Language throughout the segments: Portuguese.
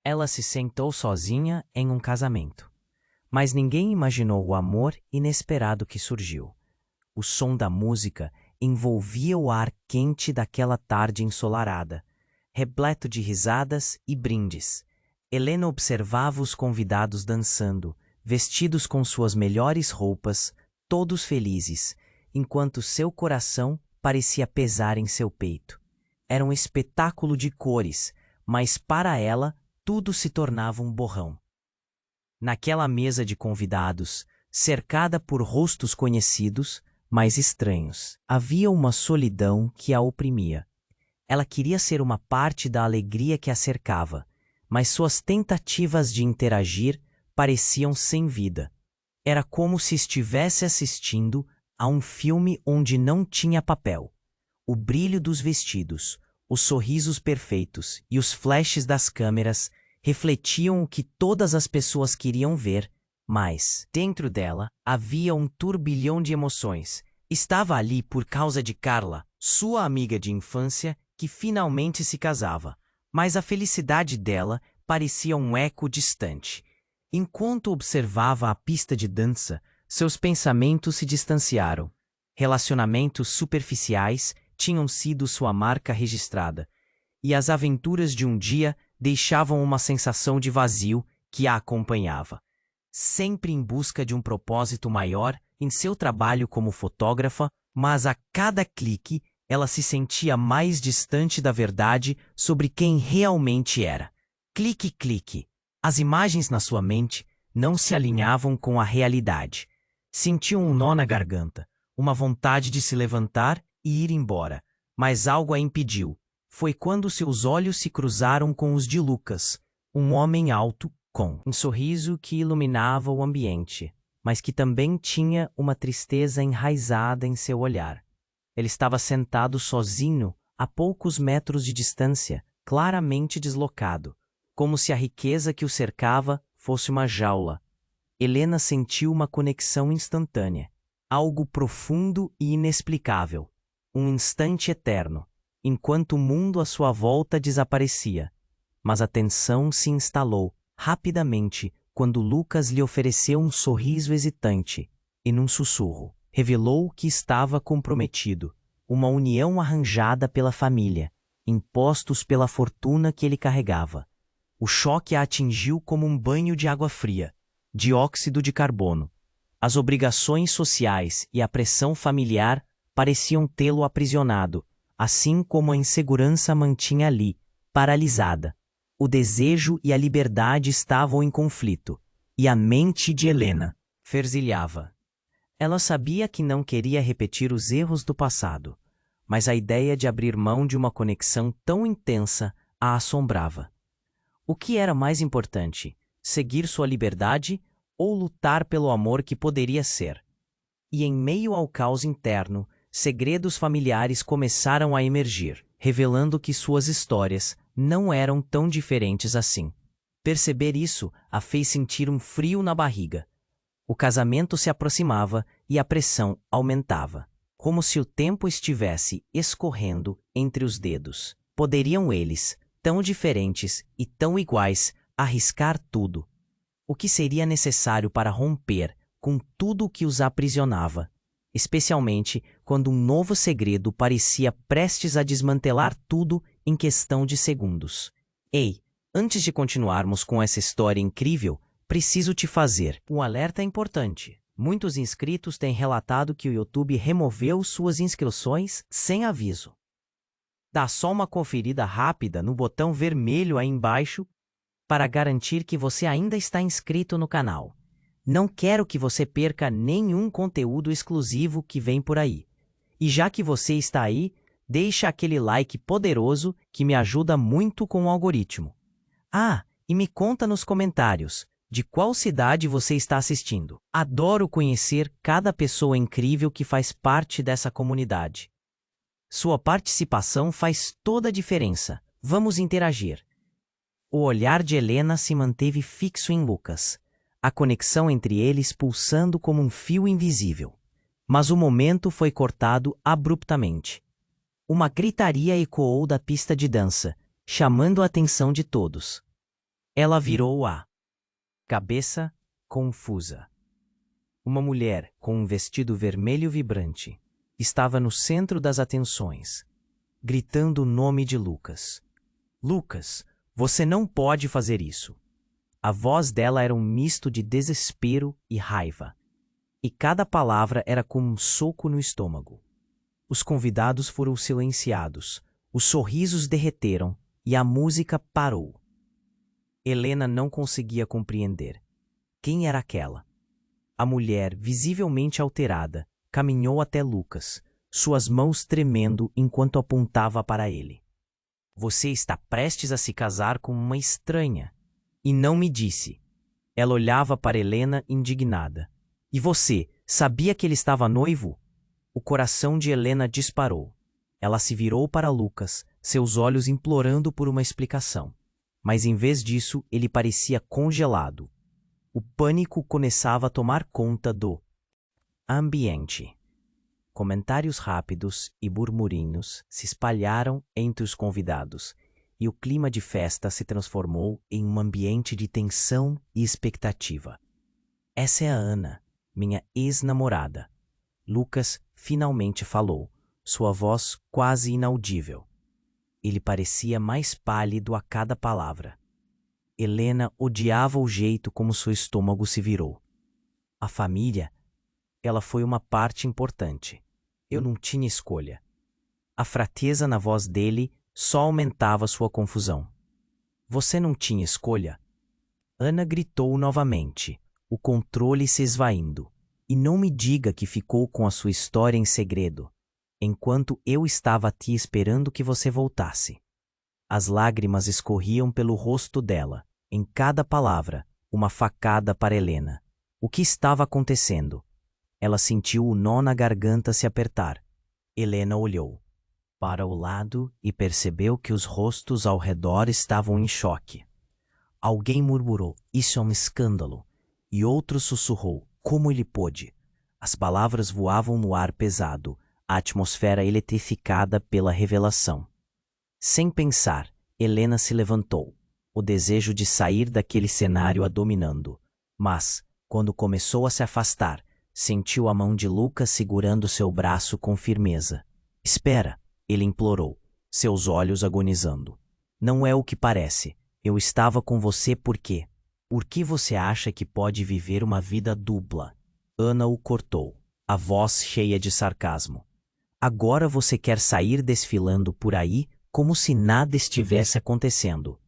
Ela se sentou sozinha em um casamento. Mas ninguém imaginou o amor inesperado que surgiu. O som da música envolvia o ar quente daquela tarde ensolarada, repleto de risadas e brindes. Helena observava os convidados dançando, vestidos com suas melhores roupas, todos felizes, enquanto seu coração parecia pesar em seu peito. Era um espetáculo de cores, mas para ela tudo se tornava um borrão. Naquela mesa de convidados, cercada por rostos conhecidos, mas estranhos, havia uma solidão que a oprimia. Ela queria ser uma parte da alegria que a cercava, mas suas tentativas de interagir pareciam sem vida. Era como se estivesse assistindo a um filme onde não tinha papel. O brilho dos vestidos, os sorrisos perfeitos e os flashes das câmeras refletiam o que todas as pessoas queriam ver, mas, dentro dela, havia um turbilhão de emoções. Estava ali por causa de Carla, sua amiga de infância, que finalmente se casava, mas a felicidade dela parecia um eco distante. Enquanto observava a pista de dança, seus pensamentos se distanciaram. Relacionamentos superficiais tinham sido sua marca registrada, e as aventuras de um dia deixavam uma sensação de vazio que a acompanhava. Sempre em busca de um propósito maior em seu trabalho como fotógrafa, mas a cada clique ela se sentia mais distante da verdade sobre quem realmente era. Clique, clique. As imagens na sua mente não se alinhavam com a realidade. Sentia um nó na garganta, uma vontade de se levantar e ir embora, mas algo a impediu. Foi quando seus olhos se cruzaram com os de Lucas, um homem alto, com um sorriso que iluminava o ambiente, mas que também tinha uma tristeza enraizada em seu olhar. Ele estava sentado sozinho, a poucos metros de distância, claramente deslocado, como se a riqueza que o cercava fosse uma jaula. Helena sentiu uma conexão instantânea, algo profundo e inexplicável, um instante eterno, enquanto o mundo à sua volta desaparecia. Mas a tensão se instalou rapidamente quando Lucas lhe ofereceu um sorriso hesitante e, num sussurro, revelou que estava comprometido, uma união arranjada pela família, impostos pela fortuna que ele carregava. O choque a atingiu como um banho de água fria, dióxido de carbono. As obrigações sociais e a pressão familiar pareciam tê-lo aprisionado, assim como a insegurança mantinha ali, paralisada. O desejo e a liberdade estavam em conflito, e a mente de Helena fervilhava. Ela sabia que não queria repetir os erros do passado, mas a ideia de abrir mão de uma conexão tão intensa a assombrava. O que era mais importante, seguir sua liberdade ou lutar pelo amor que poderia ser? E em meio ao caos interno, segredos familiares começaram a emergir, revelando que suas histórias não eram tão diferentes assim. Perceber isso a fez sentir um frio na barriga. O casamento se aproximava e a pressão aumentava, como se o tempo estivesse escorrendo entre os dedos. Poderiam eles, tão diferentes e tão iguais, arriscar tudo? O que seria necessário para romper com tudo o que os aprisionava? Especialmente quando um novo segredo parecia prestes a desmantelar tudo em questão de segundos. Ei, antes de continuarmos com essa história incrível, preciso te fazer um alerta importante. Muitos inscritos têm relatado que o YouTube removeu suas inscrições sem aviso. Dá só uma conferida rápida no botão vermelho aí embaixo para garantir que você ainda está inscrito no canal. Não quero que você perca nenhum conteúdo exclusivo que vem por aí. E já que você está aí, deixa aquele like poderoso que me ajuda muito com o algoritmo. Ah, e me conta nos comentários de qual cidade você está assistindo. Adoro conhecer cada pessoa incrível que faz parte dessa comunidade. Sua participação faz toda a diferença. Vamos interagir. O olhar de Helena se manteve fixo em Lucas, a conexão entre eles pulsando como um fio invisível. Mas o momento foi cortado abruptamente. Uma gritaria ecoou da pista de dança, chamando a atenção de todos. Ela virou a cabeça, confusa. Uma mulher com um vestido vermelho vibrante estava no centro das atenções, gritando o nome de Lucas. Lucas, você não pode fazer isso. A voz dela era um misto de desespero e raiva, e cada palavra era como um soco no estômago. Os convidados foram silenciados, os sorrisos derreteram e a música parou. Helena não conseguia compreender. Quem era aquela? A mulher, visivelmente alterada, caminhou até Lucas, suas mãos tremendo enquanto apontava para ele. Você está prestes a se casar com uma estranha. E não me disse. Ela olhava para Helena indignada. E você, sabia que ele estava noivo? O coração de Helena disparou. Ela se virou para Lucas, seus olhos implorando por uma explicação. Mas em vez disso, ele parecia congelado. O pânico começava a tomar conta do ambiente. Comentários rápidos e burburinhos se espalharam entre os convidados, e o clima de festa se transformou em um ambiente de tensão e expectativa. Essa é a Ana, minha ex-namorada. Lucas finalmente falou, sua voz quase inaudível. Ele parecia mais pálido a cada palavra. Helena odiava o jeito como seu estômago se virou. A família, ela foi uma parte importante. Eu não tinha escolha. A fraqueza na voz dele só aumentava sua confusão. Você não tinha escolha? Ana gritou novamente, o controle se esvaindo. E não me diga que ficou com a sua história em segredo, enquanto eu estava aqui esperando que você voltasse. As lágrimas escorriam pelo rosto dela, em cada palavra, uma facada para Helena. O que estava acontecendo? Ela sentiu o nó na garganta se apertar. Helena olhou para o lado e percebeu que os rostos ao redor estavam em choque. Alguém murmurou, isso é um escândalo, e outro sussurrou, como ele pôde? As palavras voavam no ar pesado, a atmosfera eletrificada pela revelação. Sem pensar, Helena se levantou, o desejo de sair daquele cenário a dominando. Mas, quando começou a se afastar, sentiu a mão de Lucas segurando seu braço com firmeza. Espera, ele implorou, seus olhos agonizando. Não é o que parece. Eu estava com você porque... Por que você acha que pode viver uma vida dupla? Ana o cortou, a voz cheia de sarcasmo. Agora você quer sair desfilando por aí como se nada estivesse acontecendo.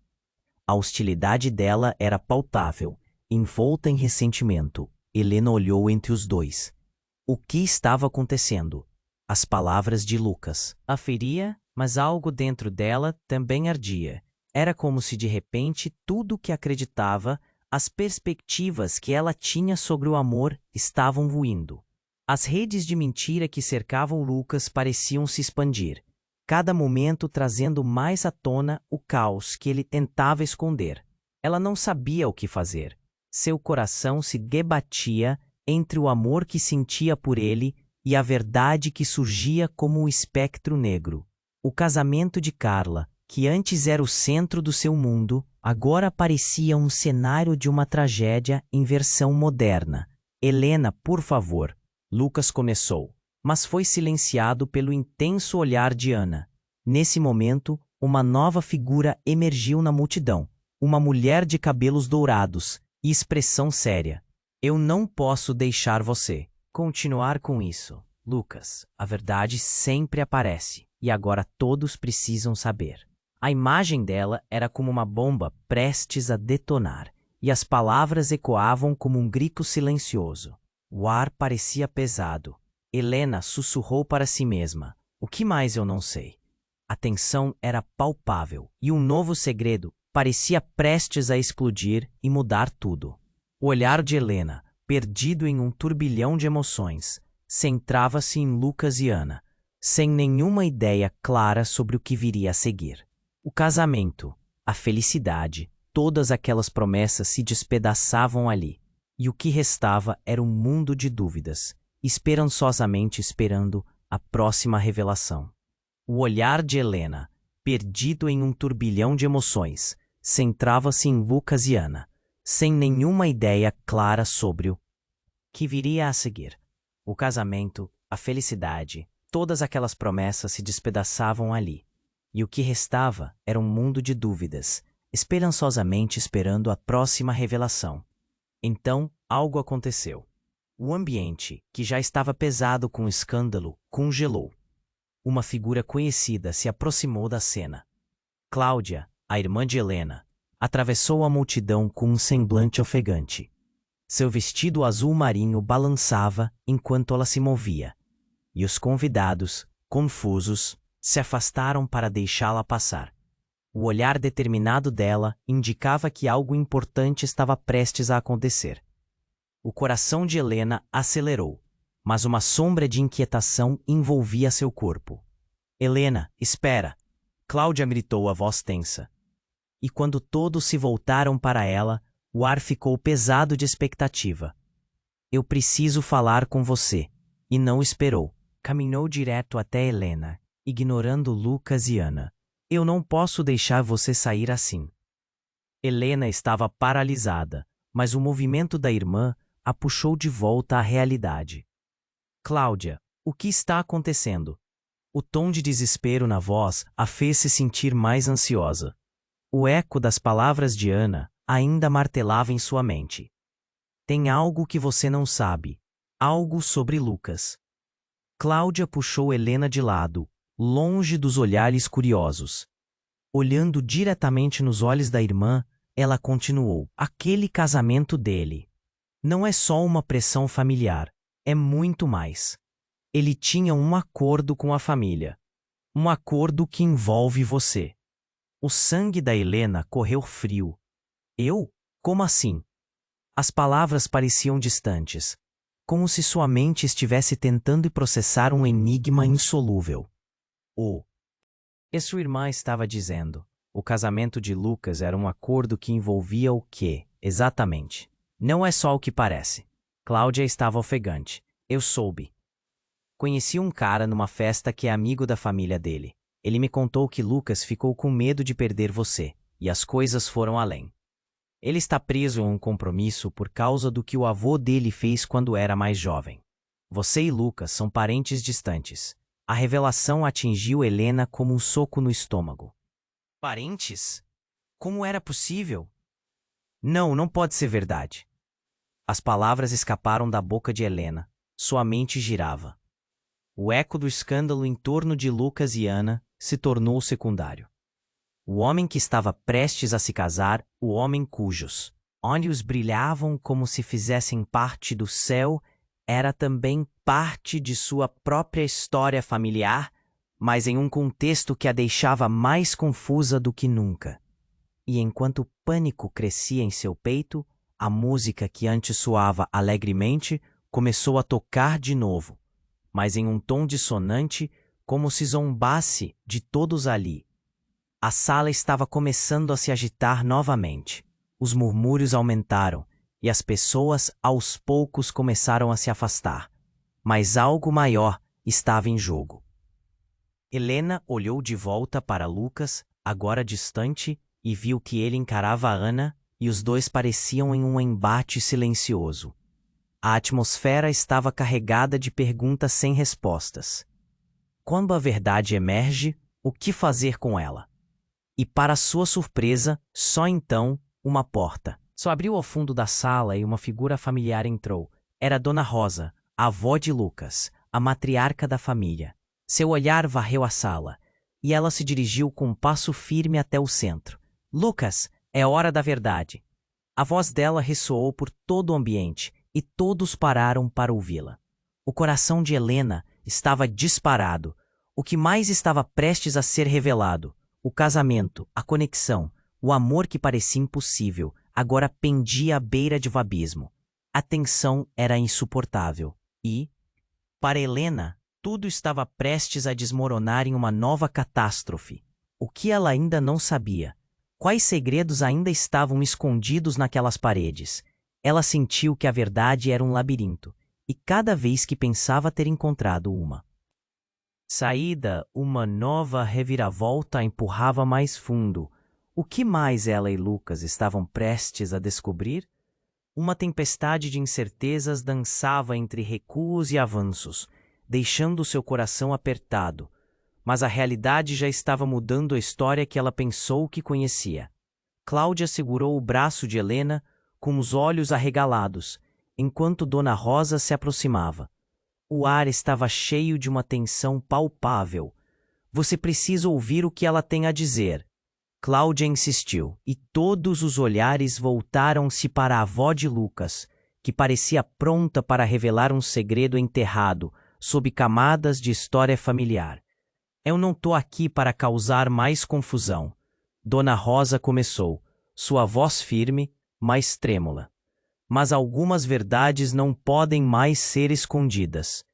A hostilidade dela era palpável, envolta em ressentimento. Helena olhou entre os dois. O que estava acontecendo? As palavras de Lucas a feria, mas algo dentro dela também ardia. Era como se de repente tudo o que acreditava, as perspectivas que ela tinha sobre o amor estavam ruindo. As redes de mentira que cercavam Lucas pareciam se expandir, cada momento trazendo mais à tona o caos que ele tentava esconder. Ela não sabia o que fazer. Seu coração se debatia entre o amor que sentia por ele e a verdade que surgia como um espectro negro. O casamento de Carla, que antes era o centro do seu mundo, agora parecia um cenário de uma tragédia em versão moderna. Helena, por favor, Lucas começou, mas foi silenciado pelo intenso olhar de Ana. Nesse momento, uma nova figura emergiu na multidão, uma mulher de cabelos dourados e expressão séria. Eu não posso deixar você continuar com isso, Lucas. A verdade sempre aparece, e agora todos precisam saber. A imagem dela era como uma bomba prestes a detonar, e as palavras ecoavam como um grito silencioso. O ar parecia pesado. Helena sussurrou para si mesma. O que mais eu não sei? A tensão era palpável, e um novo segredo parecia prestes a explodir e mudar tudo. O olhar de Helena, perdido em um turbilhão de emoções, centrava-se em Lucas e Ana, sem nenhuma ideia clara sobre o que viria a seguir. O casamento, a felicidade, todas aquelas promessas se despedaçavam ali, e o que restava era um mundo de dúvidas, esperançosamente esperando a próxima revelação. O olhar de Helena, perdido em um turbilhão de emoções, centrava-se em Lucas e Ana, sem nenhuma ideia clara sobre o que viria a seguir. O casamento, a felicidade, todas aquelas promessas se despedaçavam ali. E o que restava era um mundo de dúvidas, esperançosamente esperando a próxima revelação. Então, algo aconteceu. O ambiente, que já estava pesado com o escândalo, congelou. Uma figura conhecida se aproximou da cena. Cláudia, a irmã de Helena, atravessou a multidão com um semblante ofegante. Seu vestido azul marinho balançava enquanto ela se movia, e os convidados, confusos, se afastaram para deixá-la passar. O olhar determinado dela indicava que algo importante estava prestes a acontecer. O coração de Helena acelerou, mas uma sombra de inquietação envolvia seu corpo. Helena, espera! Cláudia gritou a voz tensa. E quando todos se voltaram para ela, o ar ficou pesado de expectativa. Eu preciso falar com você. E não esperou. Caminhou direto até Helena, ignorando Lucas e Ana. Eu não posso deixar você sair assim. Helena estava paralisada, mas o movimento da irmã a puxou de volta à realidade. Cláudia, o que está acontecendo? O tom de desespero na voz a fez se sentir mais ansiosa. O eco das palavras de Ana ainda martelava em sua mente. Tem algo que você não sabe. Algo sobre Lucas. Cláudia puxou Helena de lado, longe dos olhares curiosos. Olhando diretamente nos olhos da irmã, ela continuou. Aquele casamento dele não é só uma pressão familiar, é muito mais. Ele tinha um acordo com a família. Um acordo que envolve você. O sangue da Helena correu frio. Eu? Como assim? As palavras pareciam distantes, como se sua mente estivesse tentando processar um enigma insolúvel. E sua irmã estava dizendo. O casamento de Lucas era um acordo que envolvia o quê, exatamente? Não é só o que parece. Cláudia estava ofegante. Eu soube. Conheci um cara numa festa que é amigo da família dele. Ele me contou que Lucas ficou com medo de perder você, e as coisas foram além. Ele está preso em um compromisso por causa do que o avô dele fez quando era mais jovem. Você e Lucas são parentes distantes. A revelação atingiu Helena como um soco no estômago. Parentes? Como era possível? Não, não pode ser verdade. As palavras escaparam da boca de Helena. Sua mente girava. O eco do escândalo em torno de Lucas e Ana se tornou secundário. O homem que estava prestes a se casar, o homem cujos olhos brilhavam como se fizessem parte do céu, era também parte de sua própria história familiar, mas em um contexto que a deixava mais confusa do que nunca. E enquanto o pânico crescia em seu peito, a música que antes soava alegremente começou a tocar de novo, mas em um tom dissonante, como se zombasse de todos ali. A sala estava começando a se agitar novamente. Os murmúrios aumentaram e as pessoas aos poucos começaram a se afastar. Mas algo maior estava em jogo. Helena olhou de volta para Lucas, agora distante, e viu que ele encarava a Ana e os dois pareciam em um embate silencioso. A atmosfera estava carregada de perguntas sem respostas. Quando a verdade emerge, o que fazer com ela? E para sua surpresa, só então, uma porta só abriu ao fundo da sala e uma figura familiar entrou. Era Dona Rosa, a avó de Lucas, a matriarca da família. Seu olhar varreu a sala, e ela se dirigiu com um passo firme até o centro. Lucas, é hora da verdade. A voz dela ressoou por todo o ambiente, e todos pararam para ouvi-la. O coração de Helena estava disparado. O que mais estava prestes a ser revelado? O casamento, a conexão, o amor que parecia impossível, agora pendia à beira de um abismo. A tensão era insuportável. E, para Helena, tudo estava prestes a desmoronar em uma nova catástrofe. O que ela ainda não sabia? Quais segredos ainda estavam escondidos naquelas paredes? Ela sentiu que a verdade era um labirinto, e cada vez que pensava ter encontrado uma saída, uma nova reviravolta a empurrava mais fundo. O que mais ela e Lucas estavam prestes a descobrir? Uma tempestade de incertezas dançava entre recuos e avanços, deixando seu coração apertado, mas a realidade já estava mudando a história que ela pensou que conhecia. Cláudia segurou o braço de Helena com os olhos arregalados, enquanto Dona Rosa se aproximava. O ar estava cheio de uma tensão palpável. Você precisa ouvir o que ela tem a dizer. Cláudia insistiu, e todos os olhares voltaram-se para a avó de Lucas, que parecia pronta para revelar um segredo enterrado sob camadas de história familiar. Eu não tô aqui para causar mais confusão. Dona Rosa começou, sua voz firme, mas trêmula. Mas algumas verdades não podem mais ser escondidas.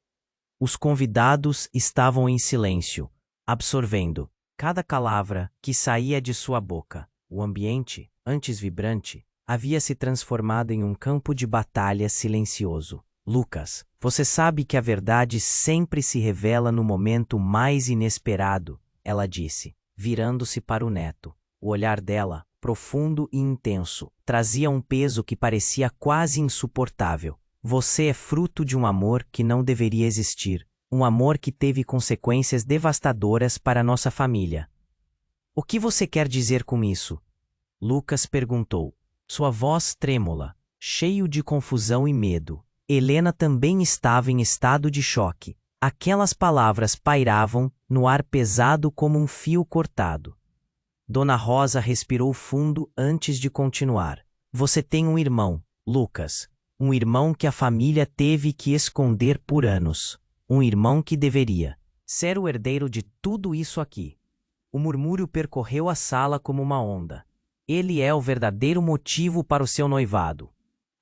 Os convidados estavam em silêncio, absorvendo cada palavra que saía de sua boca. O ambiente, antes vibrante, havia se transformado em um campo de batalha silencioso. Lucas, você sabe que a verdade sempre se revela no momento mais inesperado, ela disse, virando-se para o neto. O olhar dela, profundo e intenso, trazia um peso que parecia quase insuportável. Você é fruto de um amor que não deveria existir. Um amor que teve consequências devastadoras para nossa família. O que você quer dizer com isso? Lucas perguntou, sua voz trêmula, cheio de confusão e medo. Helena também estava em estado de choque. Aquelas palavras pairavam no ar pesado como um fio cortado. Dona Rosa respirou fundo antes de continuar. Você tem um irmão, Lucas. Um irmão que a família teve que esconder por anos. Um irmão que deveria ser o herdeiro de tudo isso aqui. O murmúrio percorreu a sala como uma onda. Ele é o verdadeiro motivo para o seu noivado.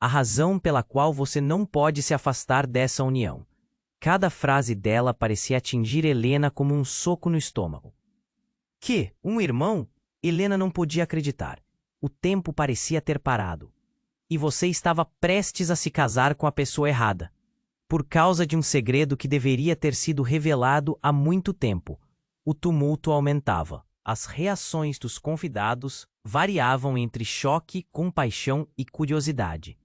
A razão pela qual você não pode se afastar dessa união. Cada frase dela parecia atingir Helena como um soco no estômago. Que? Um irmão? Helena não podia acreditar. O tempo parecia ter parado. E você estava prestes a se casar com a pessoa errada. Por causa de um segredo que deveria ter sido revelado há muito tempo. O tumulto aumentava. As reações dos convidados variavam entre choque, compaixão e curiosidade.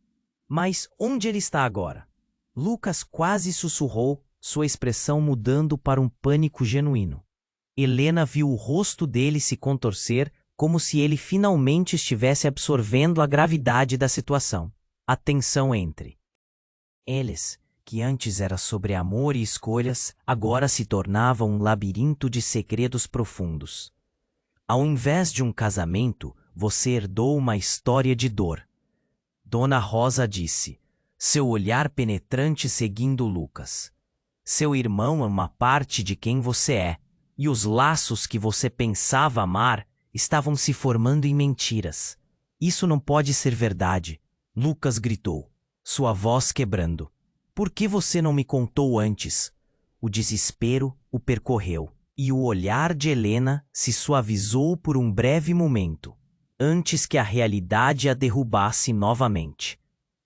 Mas onde ele está agora? Lucas quase sussurrou, sua expressão mudando para um pânico genuíno. Helena viu o rosto dele se contorcer, como se ele finalmente estivesse absorvendo a gravidade da situação. A tensão entre eles, que antes era sobre amor e escolhas, agora se tornava um labirinto de segredos profundos. Ao invés de um casamento, você herdou uma história de dor. Dona Rosa disse, seu olhar penetrante seguindo Lucas. Seu irmão é uma parte de quem você é, e os laços que você pensava amar estavam se formando em mentiras. Isso não pode ser verdade, Lucas gritou, sua voz quebrando. Por que você não me contou antes? O desespero o percorreu, e o olhar de Helena se suavizou por um breve momento, antes que a realidade a derrubasse novamente.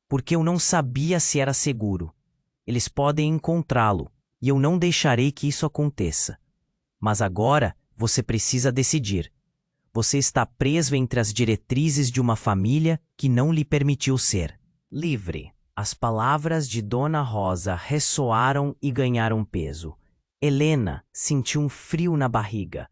Porque eu não sabia se era seguro. Eles podem encontrá-lo, e eu não deixarei que isso aconteça. Mas agora você precisa decidir. Você está preso entre as diretrizes de uma família que não lhe permitiu ser livre. As palavras de Dona Rosa ressoaram e ganharam peso. Helena sentiu um frio na barriga.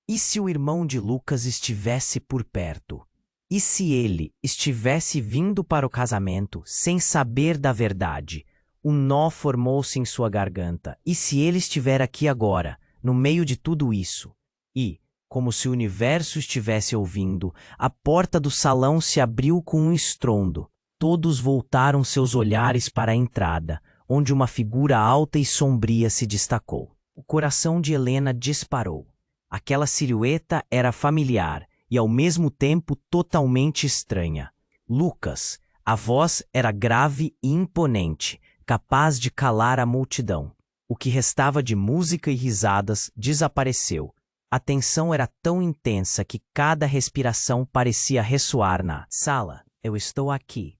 E se o irmão de Lucas estivesse por perto? E se ele estivesse vindo para o casamento sem saber da verdade? Um nó formou-se em sua garganta. E se ele estiver aqui agora, no meio de tudo isso? E, como se o universo estivesse ouvindo, a porta do salão se abriu com um estrondo. Todos voltaram seus olhares para a entrada, onde uma figura alta e sombria se destacou. O coração de Helena disparou. Aquela silhueta era familiar e, ao mesmo tempo, totalmente estranha. Lucas, a voz era grave e imponente, capaz de calar a multidão. O que restava de música e risadas desapareceu. A tensão era tão intensa que cada respiração parecia ressoar na sala. Eu estou aqui.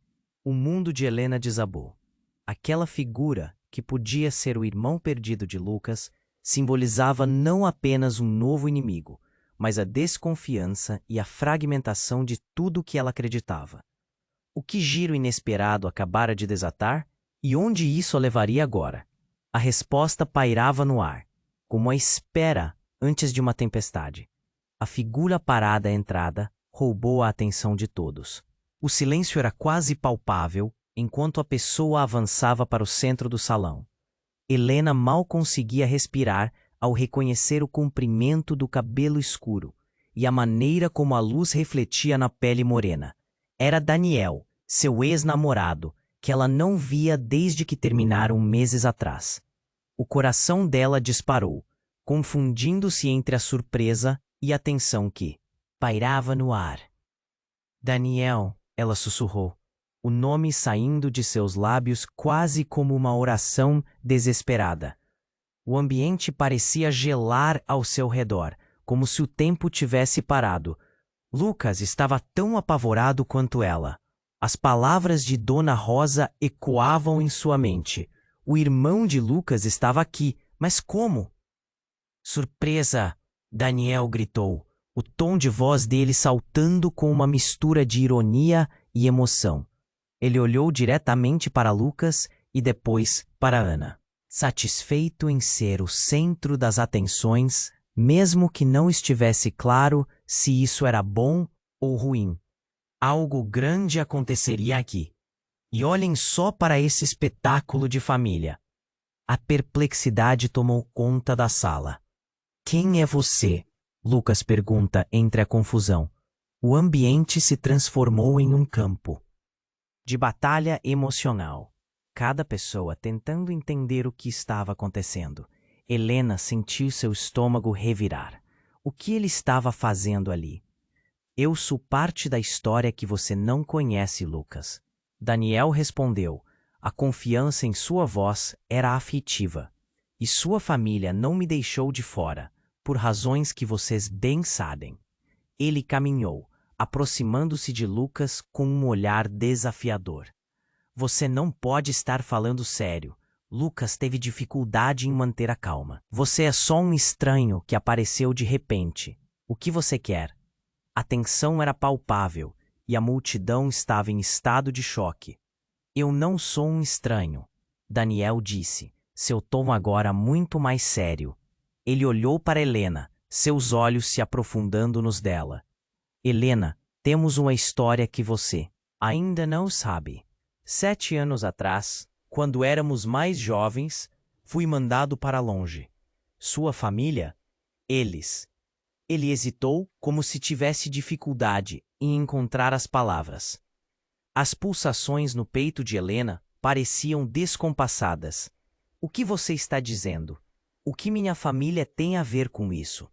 O mundo de Helena desabou. Aquela figura, que podia ser o irmão perdido de Lucas, simbolizava não apenas um novo inimigo, mas a desconfiança e a fragmentação de tudo que ela acreditava. O que giro inesperado acabara de desatar? E onde isso a levaria agora? A resposta pairava no ar, como a espera antes de uma tempestade. A figura parada à entrada roubou a atenção de todos. O silêncio era quase palpável enquanto a pessoa avançava para o centro do salão. Helena mal conseguia respirar ao reconhecer o comprimento do cabelo escuro e a maneira como a luz refletia na pele morena. Era Daniel, seu ex-namorado, que ela não via desde que terminaram meses atrás. O coração dela disparou, confundindo-se entre a surpresa e a tensão que pairava no ar. Daniel, ela sussurrou, o nome saindo de seus lábios quase como uma oração desesperada. O ambiente parecia gelar ao seu redor, como se o tempo tivesse parado. Lucas estava tão apavorado quanto ela. As palavras de Dona Rosa ecoavam em sua mente. O irmão de Lucas estava aqui, mas como? Surpresa! Daniel gritou, o tom de voz dele saltando com uma mistura de ironia e emoção. Ele olhou diretamente para Lucas e depois para Ana, satisfeito em ser o centro das atenções, mesmo que não estivesse claro se isso era bom ou ruim. Algo grande aconteceria aqui. E olhem só para esse espetáculo de família. A perplexidade tomou conta da sala. Quem é você? Lucas pergunta entre a confusão. O ambiente se transformou em um campo de batalha emocional. Cada pessoa tentando entender o que estava acontecendo. Helena sentiu seu estômago revirar. O que ele estava fazendo ali? Eu sou parte da história que você não conhece, Lucas. Daniel respondeu. A confiança em sua voz era afetiva. E sua família não me deixou de fora, por razões que vocês bem sabem. Ele caminhou, aproximando-se de Lucas com um olhar desafiador. Você não pode estar falando sério. Lucas teve dificuldade em manter a calma. Você é só um estranho que apareceu de repente. O que você quer? A tensão era palpável e a multidão estava em estado de choque. Eu não sou um estranho, Daniel disse, seu tom agora muito mais sério. Ele olhou para Helena, seus olhos se aprofundando nos dela. Helena, temos uma história que você ainda não sabe. 7 anos atrás, quando éramos mais jovens, fui mandado para longe. Sua família? Eles. Ele hesitou como se tivesse dificuldade em encontrar as palavras. As pulsações no peito de Helena pareciam descompassadas. O que você está dizendo? O que minha família tem a ver com isso?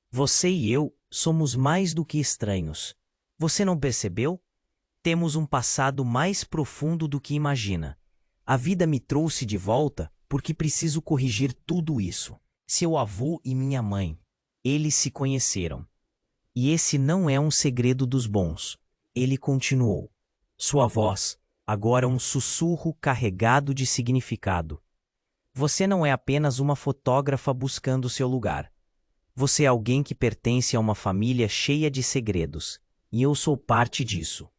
Você e eu somos mais do que estranhos. Você não percebeu? Temos um passado mais profundo do que imagina. A vida me trouxe de volta porque preciso corrigir tudo isso. Seu avô e minha mãe, eles se conheceram. E esse não é um segredo dos bons. Ele continuou. Sua voz, agora um sussurro carregado de significado. Você não é apenas uma fotógrafa buscando seu lugar. Você é alguém que pertence a uma família cheia de segredos. E eu sou parte disso.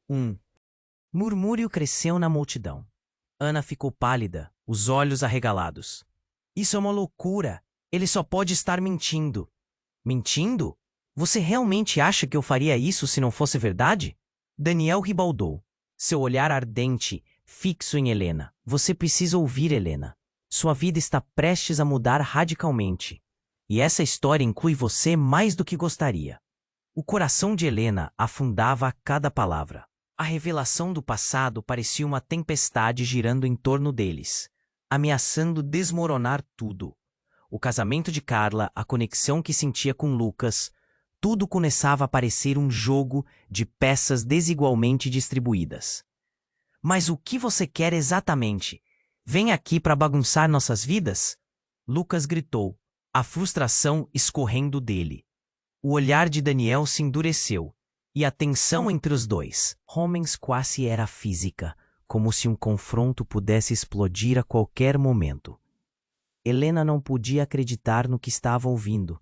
Um murmúrio cresceu na multidão. Ana ficou pálida, os olhos arregalados. Isso é uma loucura. Ele só pode estar mentindo. Mentindo? Você realmente acha que eu faria isso se não fosse verdade? Daniel ribaldou, seu olhar ardente, fixo em Helena. Você precisa ouvir, Helena. Sua vida está prestes a mudar radicalmente. E essa história inclui você mais do que gostaria. O coração de Helena afundava a cada palavra. A revelação do passado parecia uma tempestade girando em torno deles, ameaçando desmoronar tudo. O casamento de Carla, a conexão que sentia com Lucas, tudo começava a parecer um jogo de peças desigualmente distribuídas. Mas o que você quer exatamente? Vem aqui para bagunçar nossas vidas? Lucas gritou, a frustração escorrendo dele. O olhar de Daniel se endureceu, e a tensão entre os dois homens quase era física, como se um confronto pudesse explodir a qualquer momento. Helena não podia acreditar no que estava ouvindo.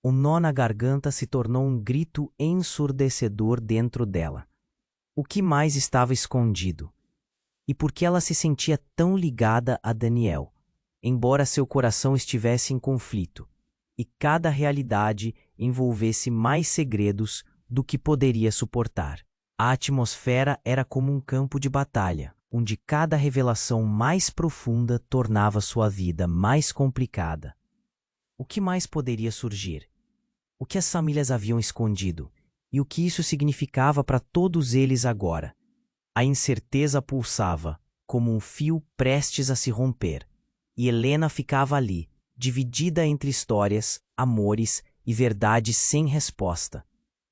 O nó na garganta se tornou um grito ensurdecedor dentro dela. O que mais estava escondido? E por que ela se sentia tão ligada a Daniel, embora seu coração estivesse em conflito, e cada realidade envolvesse mais segredos do que poderia suportar? A atmosfera era como um campo de batalha, onde cada revelação mais profunda tornava sua vida mais complicada. O que mais poderia surgir? O que as famílias haviam escondido? E o que isso significava para todos eles agora? A incerteza pulsava, como um fio prestes a se romper, e Helena ficava ali, dividida entre histórias, amores e verdades sem resposta.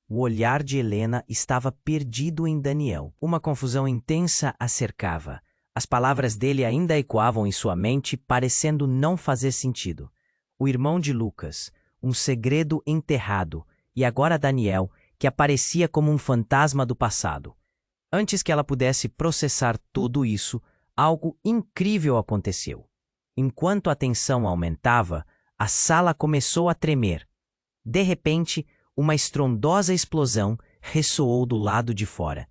O olhar de Helena estava perdido em Daniel. Uma confusão intensa a cercava. As palavras dele ainda ecoavam em sua mente, parecendo não fazer sentido. O irmão de Lucas, um segredo enterrado, e agora Daniel, que aparecia como um fantasma do passado. Antes que ela pudesse processar tudo isso, algo incrível aconteceu. Enquanto a tensão aumentava, a sala começou a tremer. De repente, uma estrondosa explosão ressoou do lado de fora.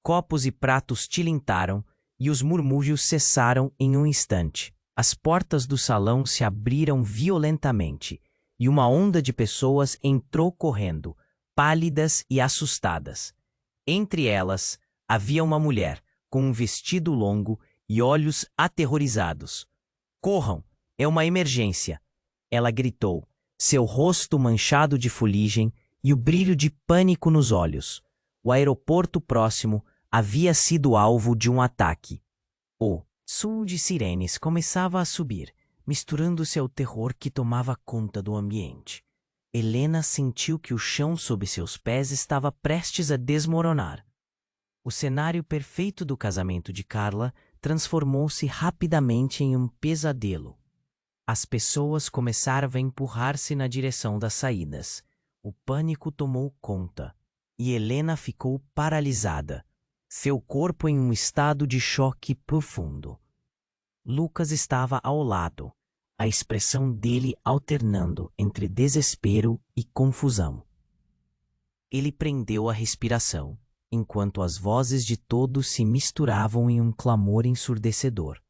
Copos e pratos tilintaram e os murmúrios cessaram em um instante. As portas do salão se abriram violentamente e uma onda de pessoas entrou correndo, pálidas e assustadas. Entre elas, havia uma mulher, com um vestido longo e olhos aterrorizados. "Corram! É uma emergência!" Ela gritou, seu rosto manchado de fuligem e o brilho de pânico nos olhos. O aeroporto próximo havia sido alvo de um ataque. O som de sirenes começava a subir, misturando-se ao terror que tomava conta do ambiente. Helena sentiu que o chão sob seus pés estava prestes a desmoronar. O cenário perfeito do casamento de Carla transformou-se rapidamente em um pesadelo. As pessoas começaram a empurrar-se na direção das saídas. O pânico tomou conta e Helena ficou paralisada, seu corpo em um estado de choque profundo. Lucas estava ao lado, a expressão dele alternando entre desespero e confusão. Ele prendeu a respiração, enquanto as vozes de todos se misturavam em um clamor ensurdecedor.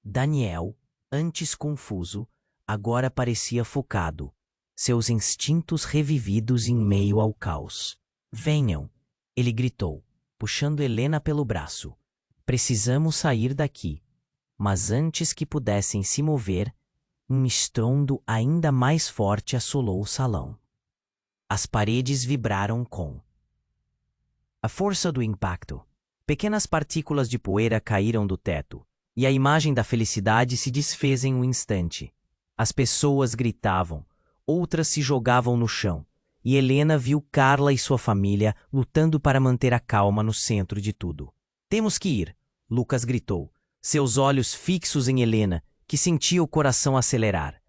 Daniel, antes confuso, agora parecia focado, seus instintos revividos em meio ao caos. "Venham!" ele gritou, puxando Helena pelo braço. "Precisamos sair daqui." Mas antes que pudessem se mover, um estrondo ainda mais forte assolou o salão. As paredes vibraram com a força do impacto. Pequenas partículas de poeira caíram do teto, e a imagem da felicidade se desfez em um instante. As pessoas gritavam, outras se jogavam no chão, e Helena viu Carla e sua família lutando para manter a calma no centro de tudo. "Temos que ir!" Lucas gritou, seus olhos fixos em Helena, que sentia o coração acelerar.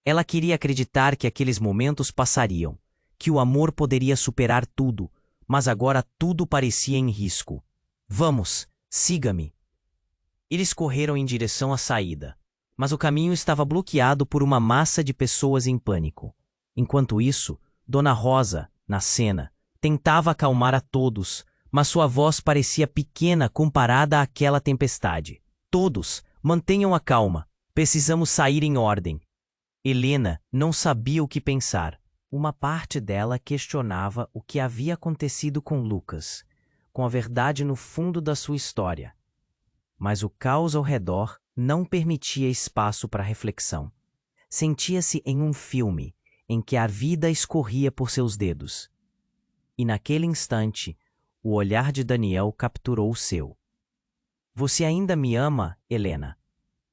Ela queria acreditar que aqueles momentos passariam, que o amor poderia superar tudo, mas agora tudo parecia em risco. "Vamos, siga-me!" Eles correram em direção à saída, mas o caminho estava bloqueado por uma massa de pessoas em pânico. Enquanto isso, Dona Rosa, na cena, tentava acalmar a todos, mas sua voz parecia pequena comparada àquela tempestade. "Todos, mantenham a calma. Precisamos sair em ordem." Helena não sabia o que pensar. Uma parte dela questionava o que havia acontecido com Lucas, com a verdade no fundo da sua história. Mas o caos ao redor não permitia espaço para reflexão. Sentia-se em um filme em que a vida escorria por seus dedos. E naquele instante, o olhar de Daniel capturou o seu. "Você ainda me ama, Helena?"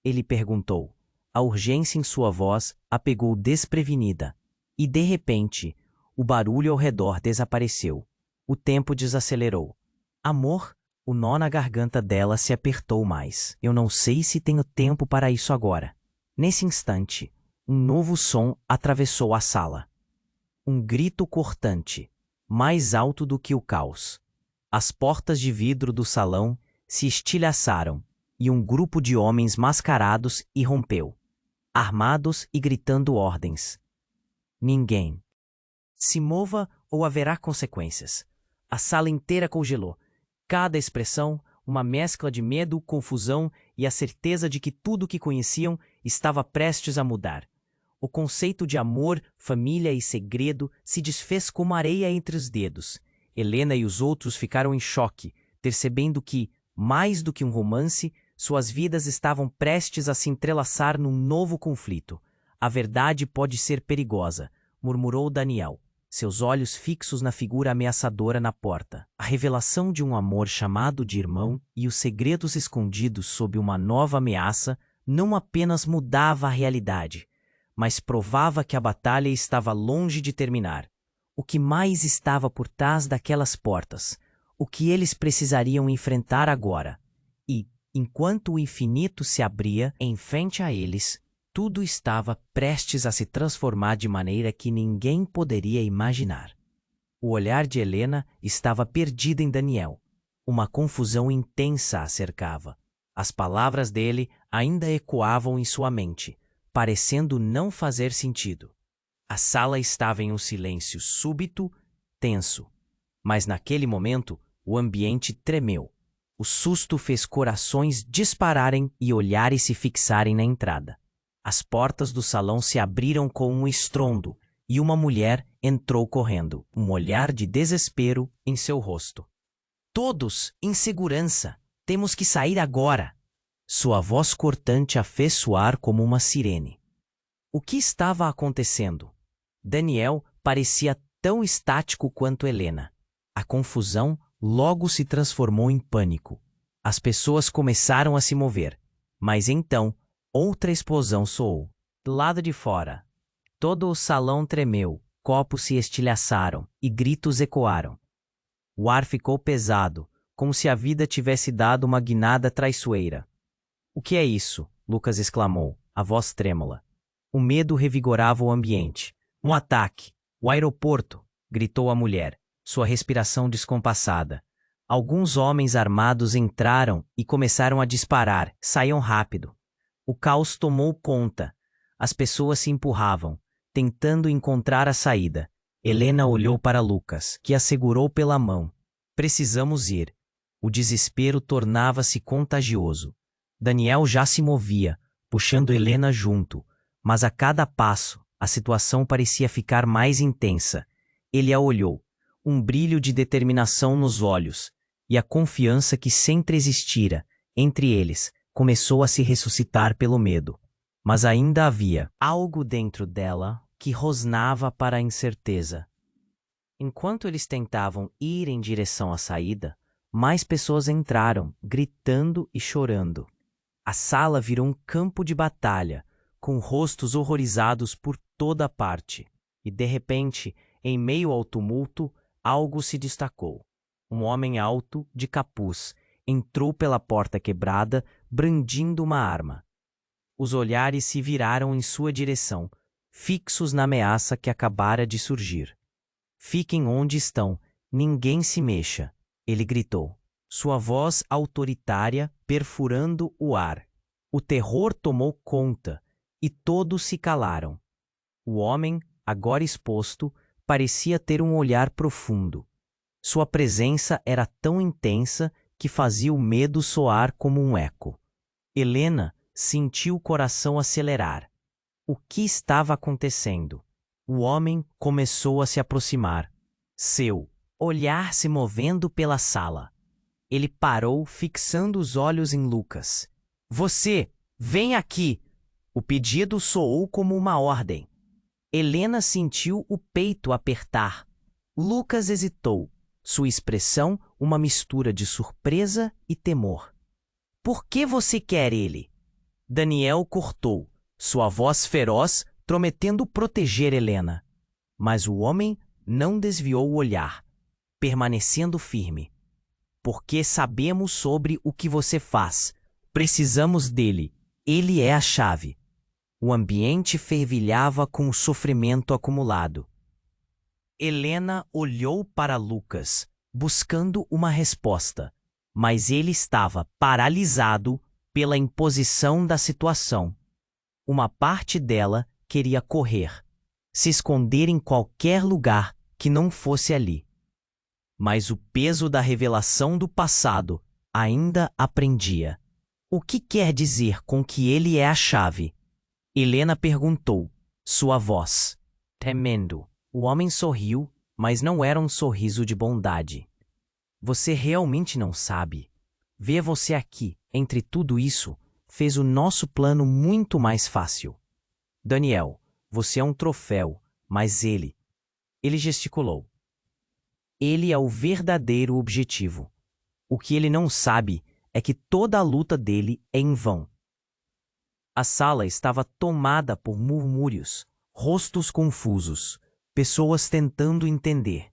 Ele perguntou. A urgência em sua voz a pegou desprevenida. E, de repente, o barulho ao redor desapareceu. O tempo desacelerou. "Amor?" O nó na garganta dela se apertou mais. "Eu não sei se tenho tempo para isso agora." Nesse instante, um novo som atravessou a sala. Um grito cortante, mais alto do que o caos. As portas de vidro do salão se estilhaçaram e um grupo de homens mascarados irrompeu, armados e gritando ordens. Ninguém, Se mova ou haverá consequências. A sala inteira congelou. Cada expressão, uma mescla de medo, confusão e a certeza de que tudo o que conheciam estava prestes a mudar. O conceito de amor, família e segredo se desfez como areia entre os dedos. Helena e os outros ficaram em choque, percebendo que, mais do que um romance, suas vidas estavam prestes a se entrelaçar num novo conflito. A verdade pode ser perigosa, murmurou Daniel, seus olhos fixos na figura ameaçadora na porta. A revelação de um amor chamado de irmão e os segredos escondidos sob uma nova ameaça não apenas mudava a realidade, mas provava que a batalha estava longe de terminar. O que mais estava por trás daquelas portas? O que eles precisariam enfrentar agora? E, enquanto o infinito se abria em frente a eles, tudo estava prestes a se transformar de maneira que ninguém poderia imaginar. O olhar de Helena estava perdido em Daniel. Uma confusão intensa a cercava. As palavras dele ainda ecoavam em sua mente, parecendo não fazer sentido. A sala estava em um silêncio súbito, tenso. Mas naquele momento, o ambiente tremeu. O susto fez corações dispararem e olhares se fixarem na entrada. As portas do salão se abriram com um estrondo e uma mulher entrou correndo, um olhar de desespero em seu rosto. Todos em segurança! Temos que sair agora! Sua voz cortante a fez soar como uma sirene. O que estava acontecendo? Daniel parecia tão estático quanto Helena. A confusão logo se transformou em pânico. As pessoas começaram a se mover, mas então outra explosão soou. Do lado de fora, todo o salão tremeu, copos se estilhaçaram e gritos ecoaram. O ar ficou pesado, como se a vida tivesse dado uma guinada traiçoeira. — O que é isso? Lucas exclamou, a voz trêmula. O medo revigorava o ambiente. — Um ataque! O aeroporto! Gritou a mulher, sua respiração descompassada. Alguns homens armados entraram e começaram a disparar. Saiam rápido. O caos tomou conta. As pessoas se empurravam, tentando encontrar a saída. Helena olhou para Lucas, que a segurou pela mão. Precisamos ir. O desespero tornava-se contagioso. Daniel já se movia, puxando Helena junto, mas a cada passo a situação parecia ficar mais intensa. Ele a olhou, um brilho de determinação nos olhos, e a confiança que sempre existira entre eles começou a se ressuscitar pelo medo. Mas ainda havia algo dentro dela que rosnava para a incerteza. Enquanto eles tentavam ir em direção à saída, mais pessoas entraram, gritando e chorando. A sala virou um campo de batalha, com rostos horrorizados por toda parte. E, de repente, em meio ao tumulto, algo se destacou. Um homem alto, de capuz, entrou pela porta quebrada, brandindo uma arma. Os olhares se viraram em sua direção, fixos na ameaça que acabara de surgir. — Fiquem onde estão, ninguém se mexa, ele gritou, sua voz autoritária perfurando o ar. O terror tomou conta, e todos se calaram. O homem, agora exposto, parecia ter um olhar profundo. Sua presença era tão intensa que fazia o medo soar como um eco. Helena sentiu o coração acelerar. O que estava acontecendo? O homem começou a se aproximar, seu olhar se movendo pela sala. Ele parou, fixando os olhos em Lucas. — Você, vem aqui! O pedido soou como uma ordem. Helena sentiu o peito apertar. Lucas hesitou, sua expressão uma mistura de surpresa e temor. — Por que você quer ele? Daniel cortou, sua voz feroz prometendo proteger Helena. Mas o homem não desviou o olhar, permanecendo firme. — Porque sabemos sobre o que você faz. Precisamos dele. Ele é a chave. O ambiente fervilhava com o sofrimento acumulado. Helena olhou para Lucas, buscando uma resposta, mas ele estava paralisado pela imposição da situação. Uma parte dela queria correr, se esconder em qualquer lugar, que não fosse ali. Mas o peso da revelação do passado ainda a prendia. O que quer dizer com que ele é a chave? Helena perguntou, sua voz tremendo. O homem sorriu, mas não era um sorriso de bondade. Você realmente não sabe. Ver você aqui, entre tudo isso, fez o nosso plano muito mais fácil. Daniel, você é um troféu, mas ele gesticulou. Ele é o verdadeiro objetivo. O que ele não sabe é que toda a luta dele é em vão. A sala estava tomada por murmúrios, rostos confusos, pessoas tentando entender.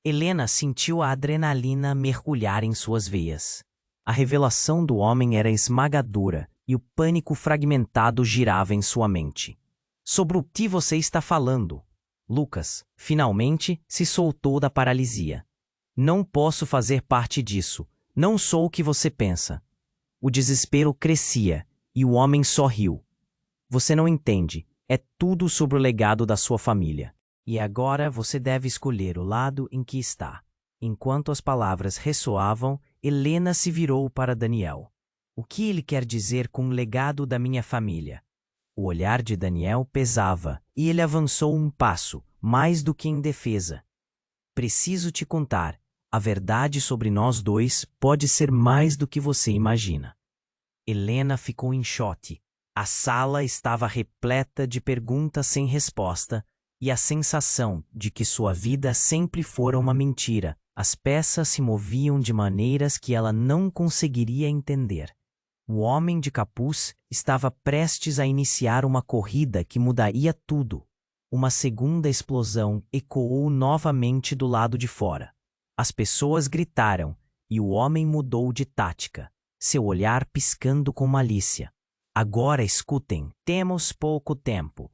Helena sentiu a adrenalina mergulhar em suas veias. A revelação do homem era esmagadora e o pânico fragmentado girava em sua mente. Sobre o que você está falando? Lucas, finalmente, se soltou da paralisia. Não posso fazer parte disso. Não sou o que você pensa. O desespero crescia e o homem sorriu. Você não entende. É tudo sobre o legado da sua família. E agora você deve escolher o lado em que está. Enquanto as palavras ressoavam, Helena se virou para Daniel. O que ele quer dizer com o legado da minha família? O olhar de Daniel pesava e ele avançou um passo, mais do que em defesa. Preciso te contar. A verdade sobre nós dois pode ser mais do que você imagina. Helena ficou em choque. A sala estava repleta de perguntas sem resposta e a sensação de que sua vida sempre fora uma mentira. As peças se moviam de maneiras que ela não conseguiria entender. O homem de capuz estava prestes a iniciar uma corrida que mudaria tudo. Uma segunda explosão ecoou novamente do lado de fora. As pessoas gritaram e o homem mudou de tática, seu olhar piscando com malícia. Agora escutem, temos pouco tempo.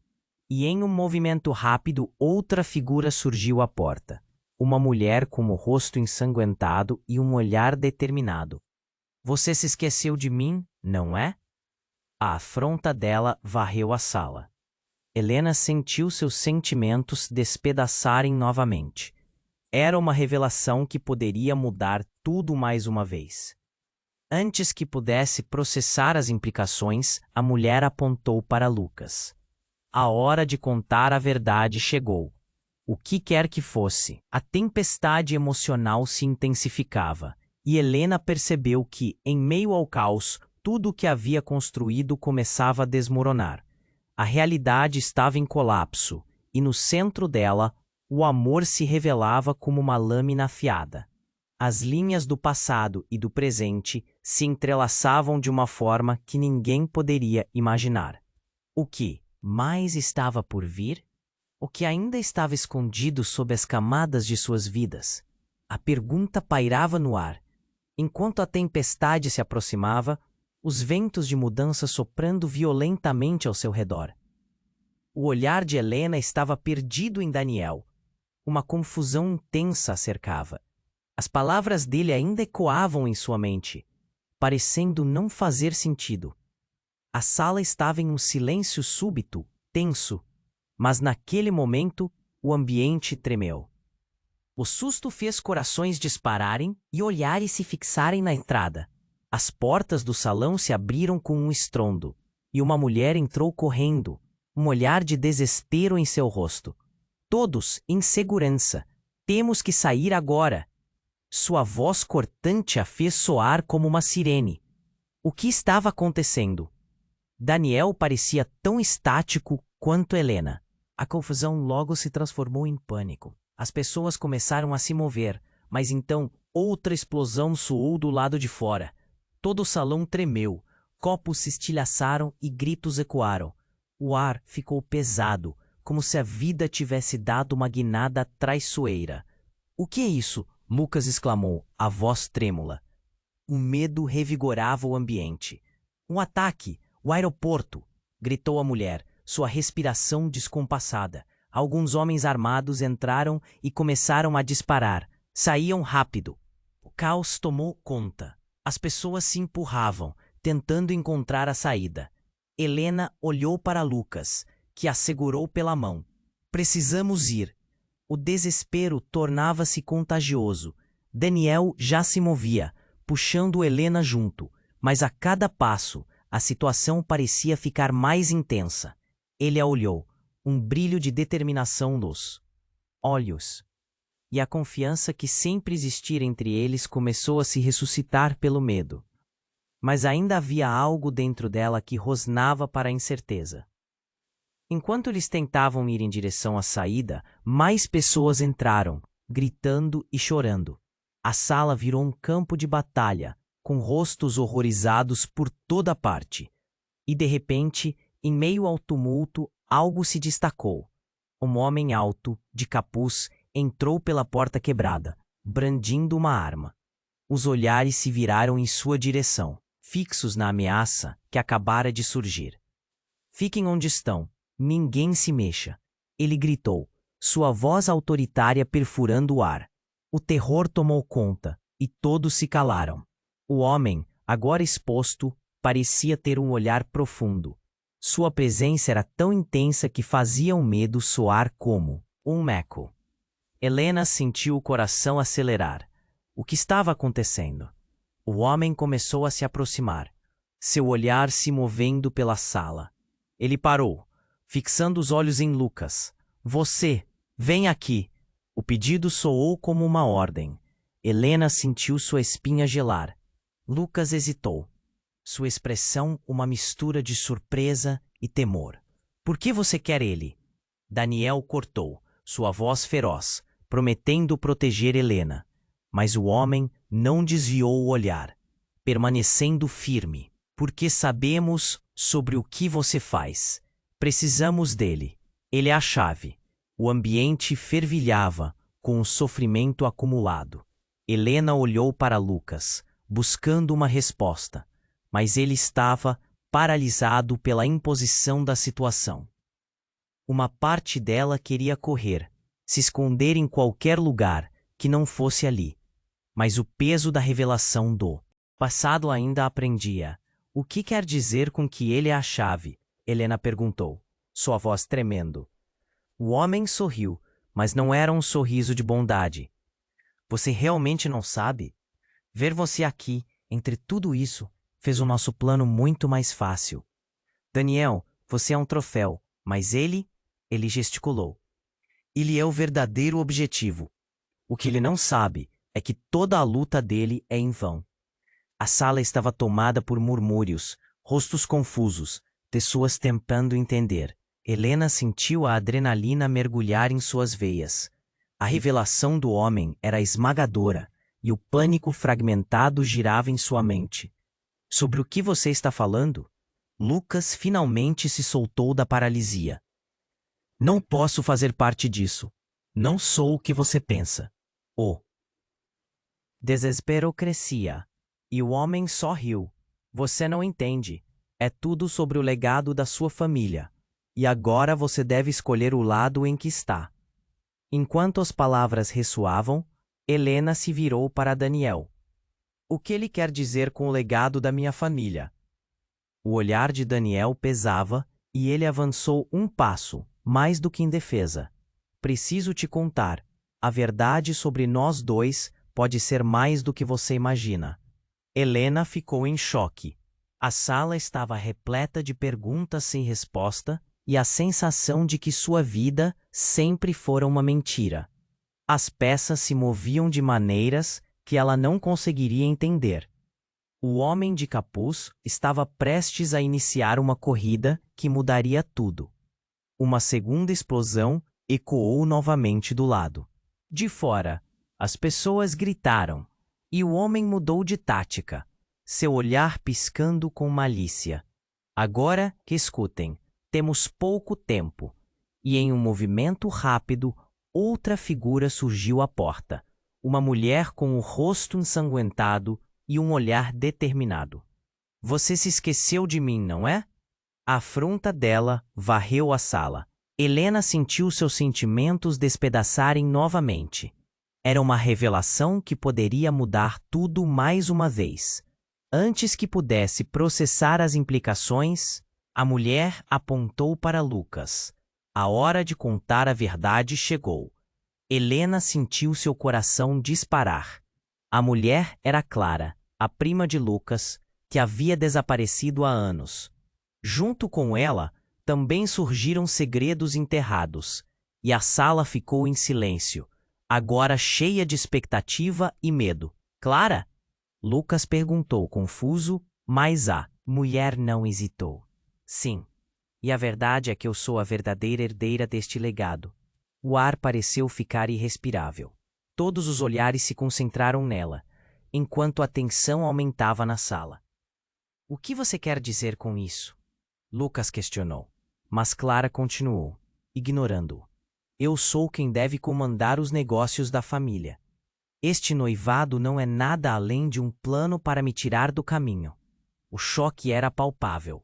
E em um movimento rápido, outra figura surgiu à porta. Uma mulher com o rosto ensanguentado e um olhar determinado. Você se esqueceu de mim, não é? A afronta dela varreu a sala. Helena sentiu seus sentimentos despedaçarem novamente. Era uma revelação que poderia mudar tudo mais uma vez. Antes que pudesse processar as implicações, a mulher apontou para Lucas. A hora de contar a verdade chegou. O que quer que fosse, a tempestade emocional se intensificava, e Helena percebeu que, em meio ao caos, tudo o que havia construído começava a desmoronar. A realidade estava em colapso, e no centro dela, o amor se revelava como uma lâmina afiada. As linhas do passado e do presente se entrelaçavam de uma forma que ninguém poderia imaginar. O que mais estava por vir? O que ainda estava escondido sob as camadas de suas vidas? A pergunta pairava no ar. Enquanto a tempestade se aproximava, os ventos de mudança soprando violentamente ao seu redor. O olhar de Helena estava perdido em Daniel. Uma confusão intensa a cercava. As palavras dele ainda ecoavam em sua mente, parecendo não fazer sentido. A sala estava em um silêncio súbito, tenso, mas naquele momento o ambiente tremeu. O susto fez corações dispararem e olhares se fixarem na entrada. As portas do salão se abriram com um estrondo, e uma mulher entrou correndo, um olhar de desespero em seu rosto. Todos em segurança. Temos que sair agora. Sua voz cortante a fez soar como uma sirene. O que estava acontecendo? Daniel parecia tão estático quanto Helena. A confusão logo se transformou em pânico. As pessoas começaram a se mover, mas então outra explosão soou do lado de fora. Todo o salão tremeu, copos se estilhaçaram e gritos ecoaram. O ar ficou pesado, como se a vida tivesse dado uma guinada traiçoeira. O que é isso? Lucas exclamou, a voz trêmula. O medo revigorava o ambiente. Um ataque! O aeroporto! Gritou a mulher, sua respiração descompassada. Alguns homens armados entraram e começaram a disparar. Saíam rápido. O caos tomou conta. As pessoas se empurravam, tentando encontrar a saída. Helena olhou para Lucas, que a segurou pela mão. Precisamos ir. O desespero tornava-se contagioso. Daniel já se movia, puxando Helena junto, mas a cada passo a situação parecia ficar mais intensa. Ele a olhou, um brilho de determinação nos olhos. E a confiança que sempre existira entre eles começou a se ressuscitar pelo medo. Mas ainda havia algo dentro dela que rosnava para a incerteza. Enquanto eles tentavam ir em direção à saída, mais pessoas entraram, gritando e chorando. A sala virou um campo de batalha, com rostos horrorizados por toda parte. E de repente, em meio ao tumulto, algo se destacou. Um homem alto, de capuz, entrou pela porta quebrada, brandindo uma arma. Os olhares se viraram em sua direção, fixos na ameaça que acabara de surgir. Fiquem onde estão, ninguém se mexa, ele gritou, sua voz autoritária perfurando o ar. O terror tomou conta, e todos se calaram. O homem, agora exposto, parecia ter um olhar profundo. Sua presença era tão intensa que fazia o medo soar como um meco. Helena sentiu o coração acelerar. O que estava acontecendo? O homem começou a se aproximar, seu olhar se movendo pela sala. Ele parou, fixando os olhos em Lucas. Você, vem aqui. O pedido soou como uma ordem. Helena sentiu sua espinha gelar. Lucas hesitou. Sua expressão uma mistura de surpresa e temor. Por que você quer ele? Daniel cortou, sua voz feroz, prometendo proteger Helena. Mas o homem não desviou o olhar, permanecendo firme. Porque sabemos sobre o que você faz. Precisamos dele. Ele é a chave. O ambiente fervilhava com o sofrimento acumulado. Helena olhou para Lucas, buscando uma resposta, mas ele estava paralisado pela imposição da situação. Uma parte dela queria correr, se esconder em qualquer lugar que não fosse ali. Mas o peso da revelação do passado ainda aprendia. O que quer dizer com que ele é a chave? Helena perguntou, sua voz tremendo. O homem sorriu, mas não era um sorriso de bondade. Você realmente não sabe? Ver você aqui, entre tudo isso, fez o nosso plano muito mais fácil. Daniel, você é um troféu, mas ele gesticulou. Ele é o verdadeiro objetivo. O que ele não sabe é que toda a luta dele é em vão. A sala estava tomada por murmúrios, rostos confusos, pessoas tentando entender. Helena sentiu a adrenalina mergulhar em suas veias. A revelação do homem era esmagadora, e o pânico fragmentado girava em sua mente. Sobre o que você está falando? Lucas finalmente se soltou da paralisia. Não posso fazer parte disso. Não sou o que você pensa. O desespero crescia, e o homem só riu. Você não entende. É tudo sobre o legado da sua família. E agora você deve escolher o lado em que está. Enquanto as palavras ressoavam, Helena se virou para Daniel. O que ele quer dizer com o legado da minha família? O olhar de Daniel pesava e ele avançou um passo, mais do que em defesa. Preciso te contar. A verdade sobre nós dois pode ser mais do que você imagina. Helena ficou em choque. A sala estava repleta de perguntas sem resposta e a sensação de que sua vida sempre fora uma mentira. As peças se moviam de maneiras que ela não conseguiria entender. O homem de capuz estava prestes a iniciar uma corrida que mudaria tudo. Uma segunda explosão ecoou novamente do lado. De fora, as pessoas gritaram, e o homem mudou de tática, seu olhar piscando com malícia. Agora que escutem, temos pouco tempo. E em um movimento rápido, outra figura surgiu à porta. Uma mulher com o rosto ensanguentado e um olhar determinado. Você se esqueceu de mim, não é? A afronta dela varreu a sala. Helena sentiu seus sentimentos despedaçarem novamente. Era uma revelação que poderia mudar tudo mais uma vez. Antes que pudesse processar as implicações, a mulher apontou para Lucas. A hora de contar a verdade chegou. Helena sentiu seu coração disparar. A mulher era Clara, a prima de Lucas, que havia desaparecido há anos. Junto com ela, também surgiram segredos enterrados, e a sala ficou em silêncio, agora cheia de expectativa e medo. Clara? Lucas perguntou confuso, mas a mulher não hesitou. Sim, e a verdade é que eu sou a verdadeira herdeira deste legado. O ar pareceu ficar irrespirável. Todos os olhares se concentraram nela, enquanto a tensão aumentava na sala. O que você quer dizer com isso? Lucas questionou, mas Clara continuou, ignorando-o. Eu sou quem deve comandar os negócios da família. Este noivado não é nada além de um plano para me tirar do caminho. O choque era palpável.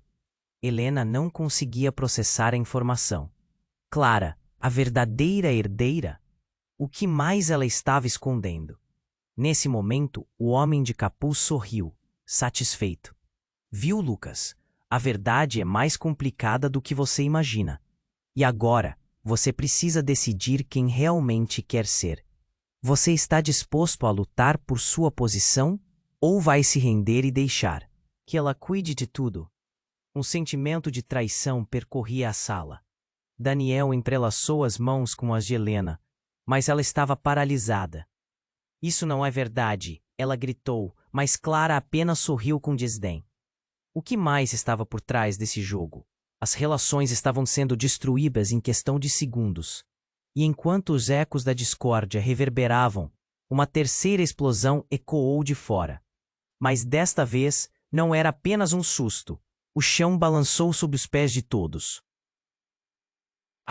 Helena não conseguia processar a informação. Clara, a verdadeira herdeira? O que mais ela estava escondendo? Nesse momento, o homem de capuz sorriu, satisfeito. Viu, Lucas? A verdade é mais complicada do que você imagina. E agora, você precisa decidir quem realmente quer ser. Você está disposto a lutar por sua posição ou vai se render e deixar que ela cuide de tudo? Um sentimento de traição percorria a sala. Daniel entrelaçou as mãos com as de Helena, mas ela estava paralisada. Isso não é verdade, ela gritou, mas Clara apenas sorriu com desdém. O que mais estava por trás desse jogo? As relações estavam sendo destruídas em questão de segundos. E enquanto os ecos da discórdia reverberavam, uma terceira explosão ecoou de fora. Mas desta vez, não era apenas um susto. O chão balançou sob os pés de todos.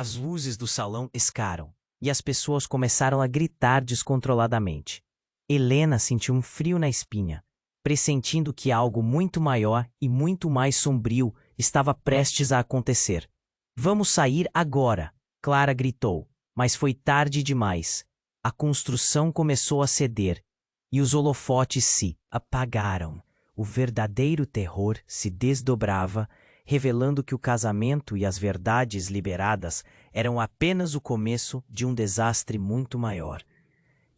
As luzes do salão escaram, e as pessoas começaram a gritar descontroladamente. Helena sentiu um frio na espinha, pressentindo que algo muito maior e muito mais sombrio estava prestes a acontecer. Vamos sair agora, Clara gritou, mas foi tarde demais. A construção começou a ceder, e os holofotes se apagaram. O verdadeiro terror se desdobrava, revelando que o casamento e as verdades liberadas eram apenas o começo de um desastre muito maior.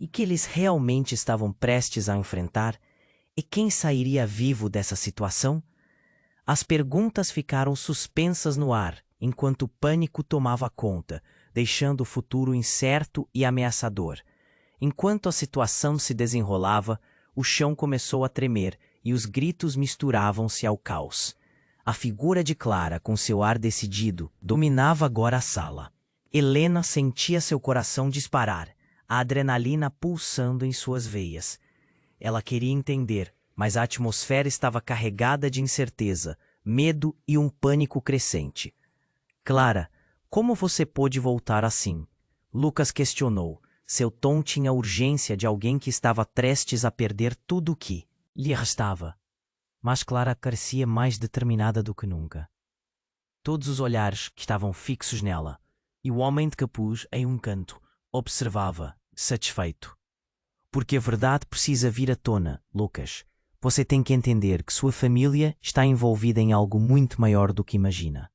E que eles realmente estavam prestes a enfrentar? E quem sairia vivo dessa situação? As perguntas ficaram suspensas no ar, enquanto o pânico tomava conta, deixando o futuro incerto e ameaçador. Enquanto a situação se desenrolava, o chão começou a tremer e os gritos misturavam-se ao caos. A figura de Clara, com seu ar decidido, dominava agora a sala. Helena sentia seu coração disparar, a adrenalina pulsando em suas veias. Ela queria entender, mas a atmosfera estava carregada de incerteza, medo e um pânico crescente. Clara, como você pôde voltar assim? Lucas questionou. Seu tom tinha a urgência de alguém que estava prestes a perder tudo o que lhe restava. Mas Clara parecia mais determinada do que nunca. Todos os olhares que estavam fixos nela, e o homem de capuz, em um canto, observava, satisfeito. Porque a verdade precisa vir à tona, Lucas. Você tem que entender que sua família está envolvida em algo muito maior do que imagina.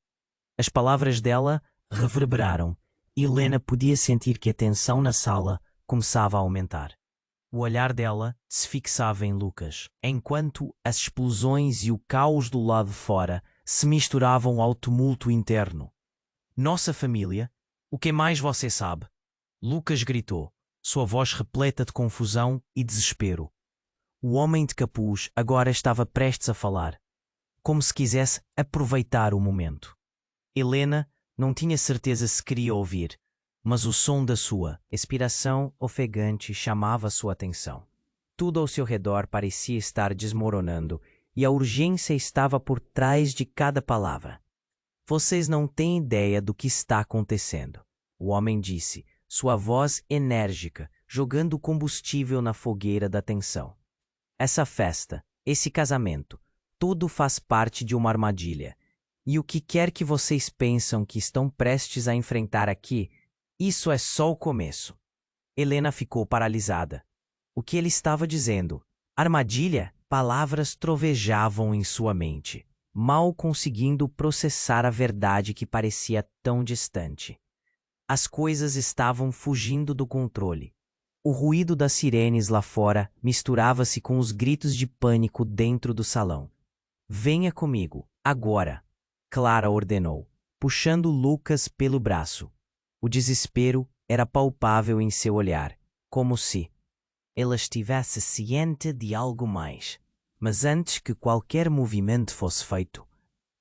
As palavras dela reverberaram, e Helena podia sentir que a tensão na sala começava a aumentar. O olhar dela se fixava em Lucas, enquanto as explosões e o caos do lado de fora se misturavam ao tumulto interno. Nossa família? O que mais você sabe? Lucas gritou, sua voz repleta de confusão e desespero. O homem de capuz agora estava prestes a falar, como se quisesse aproveitar o momento. Helena não tinha certeza se queria ouvir, mas o som da sua expiração ofegante chamava sua atenção. Tudo ao seu redor parecia estar desmoronando e a urgência estava por trás de cada palavra. Vocês não têm ideia do que está acontecendo, o homem disse, sua voz enérgica, jogando combustível na fogueira da tensão. Essa festa, esse casamento, tudo faz parte de uma armadilha. E o que quer que vocês pensam que estão prestes a enfrentar aqui, isso é só o começo. Helena ficou paralisada. O que ele estava dizendo? Armadilha? Palavras trovejavam em sua mente, mal conseguindo processar a verdade que parecia tão distante. As coisas estavam fugindo do controle. O ruído das sirenes lá fora misturava-se com os gritos de pânico dentro do salão. Venha comigo, agora, Clara ordenou, puxando Lucas pelo braço. O desespero era palpável em seu olhar, como se ela estivesse ciente de algo mais. Mas antes que qualquer movimento fosse feito,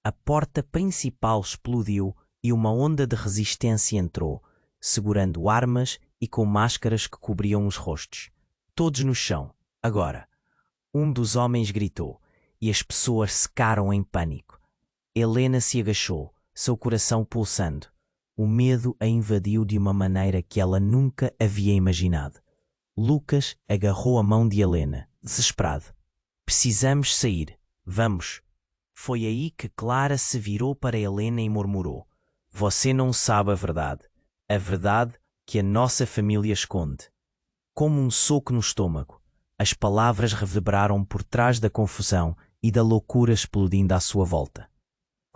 a porta principal explodiu e uma onda de resistência entrou, segurando armas e com máscaras que cobriam os rostos. Todos no chão, agora. Um dos homens gritou, e as pessoas secaram em pânico. Helena se agachou, seu coração pulsando. O medo a invadiu de uma maneira que ela nunca havia imaginado. Lucas agarrou a mão de Helena, desesperado. Precisamos sair. Vamos. Foi aí que Clara se virou para Helena e murmurou. Você não sabe a verdade. A verdade que a nossa família esconde. Como um soco no estômago, as palavras reverberaram por trás da confusão e da loucura explodindo à sua volta.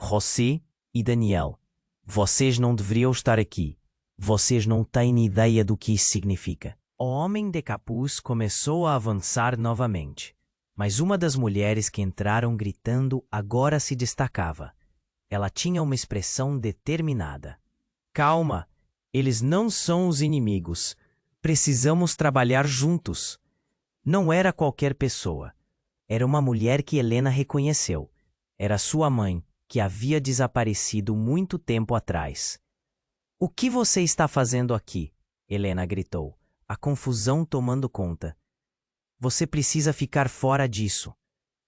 José e Daniel, vocês não deveriam estar aqui. Vocês não têm ideia do que isso significa. O homem de capuz começou a avançar novamente, mas uma das mulheres que entraram gritando agora se destacava. Ela tinha uma expressão determinada. Calma, eles não são os inimigos. Precisamos trabalhar juntos. Não era qualquer pessoa. Era uma mulher que Helena reconheceu. Era sua mãe, que havia desaparecido muito tempo atrás. O que você está fazendo aqui? Helena gritou, a confusão tomando conta. Você precisa ficar fora disso.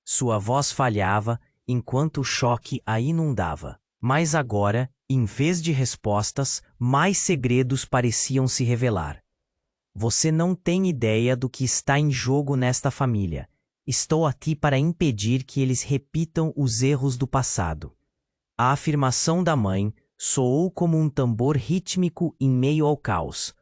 Sua voz falhava enquanto o choque a inundava. Mas agora, em vez de respostas, mais segredos pareciam se revelar. Você não tem ideia do que está em jogo nesta família. Estou aqui para impedir que eles repitam os erros do passado. A afirmação da mãe soou como um tambor rítmico em meio ao caos.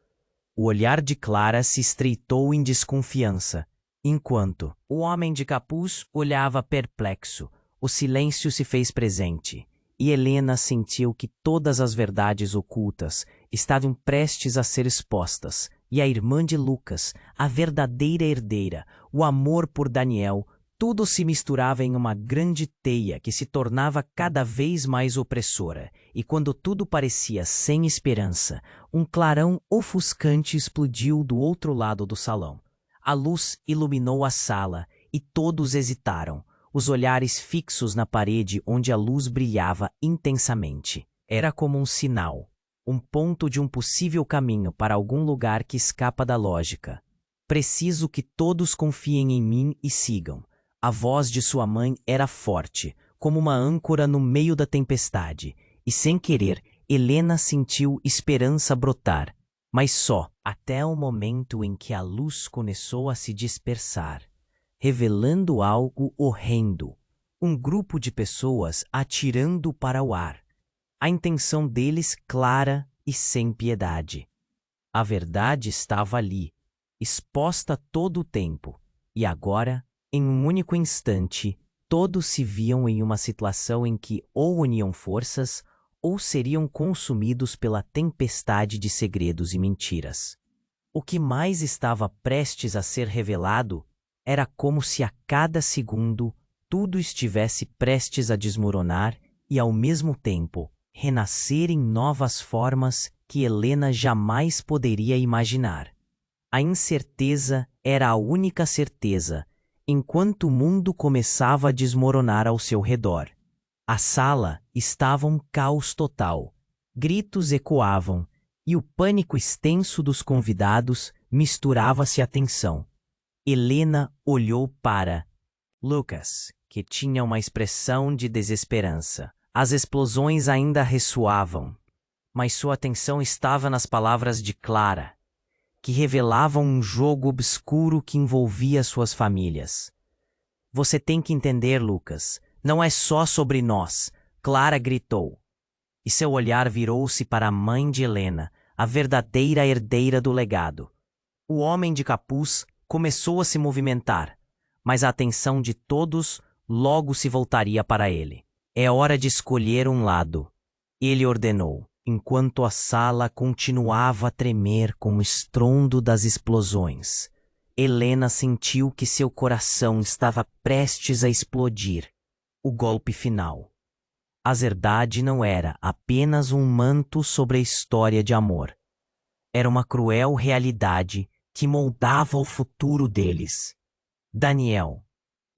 O olhar de Clara se estreitou em desconfiança, enquanto o homem de capuz olhava perplexo. O silêncio se fez presente, e Helena sentiu que todas as verdades ocultas estavam prestes a ser expostas, e a irmã de Lucas, a verdadeira herdeira, o amor por Daniel, tudo se misturava em uma grande teia que se tornava cada vez mais opressora, e quando tudo parecia sem esperança, um clarão ofuscante explodiu do outro lado do salão. A luz iluminou a sala, e todos hesitaram, os olhares fixos na parede onde a luz brilhava intensamente. Era como um sinal, um ponto de um possível caminho para algum lugar que escapa da lógica. Preciso que todos confiem em mim e sigam. A voz de sua mãe era forte, como uma âncora no meio da tempestade, e sem querer, Helena sentiu esperança brotar, mas só até o momento em que a luz começou a se dispersar, revelando algo horrendo. Um grupo de pessoas atirando para o ar. A intenção deles clara e sem piedade. A verdade estava ali, exposta todo o tempo, e agora, em um único instante, todos se viam em uma situação em que ou uniam forças ou seriam consumidos pela tempestade de segredos e mentiras. O que mais estava prestes a ser revelado era como se a cada segundo tudo estivesse prestes a desmoronar e, ao mesmo tempo, renascer em novas formas que Helena jamais poderia imaginar. A incerteza era a única certeza, enquanto o mundo começava a desmoronar ao seu redor. A sala estava um caos total. Gritos ecoavam, e o pânico extenso dos convidados misturava-se à tensão. Helena olhou para Lucas, que tinha uma expressão de desesperança. As explosões ainda ressoavam, mas sua atenção estava nas palavras de Clara, que revelavam um jogo obscuro que envolvia suas famílias. Você tem que entender, Lucas, não é só sobre nós, Clara gritou. E seu olhar virou-se para a mãe de Helena, a verdadeira herdeira do legado. O homem de capuz começou a se movimentar, mas a atenção de todos logo se voltaria para ele. É hora de escolher um lado, ele ordenou. enquanto a sala continuava a tremer com o estrondo das explosões. Helena sentiu que seu coração estava prestes a explodir. O golpe final. A verdade não era apenas um manto sobre a história de amor. Era uma cruel realidade que moldava o futuro deles. Daniel,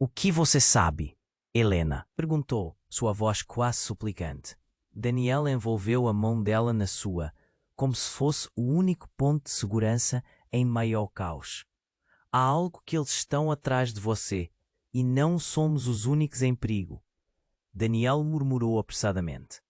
o que você sabe? Helena perguntou, sua voz quase suplicante. Daniel envolveu a mão dela na sua, como se fosse o único ponto de segurança em meio ao caos. Há algo que eles estão atrás de você, e não somos os únicos em perigo. Daniel murmurou apressadamente.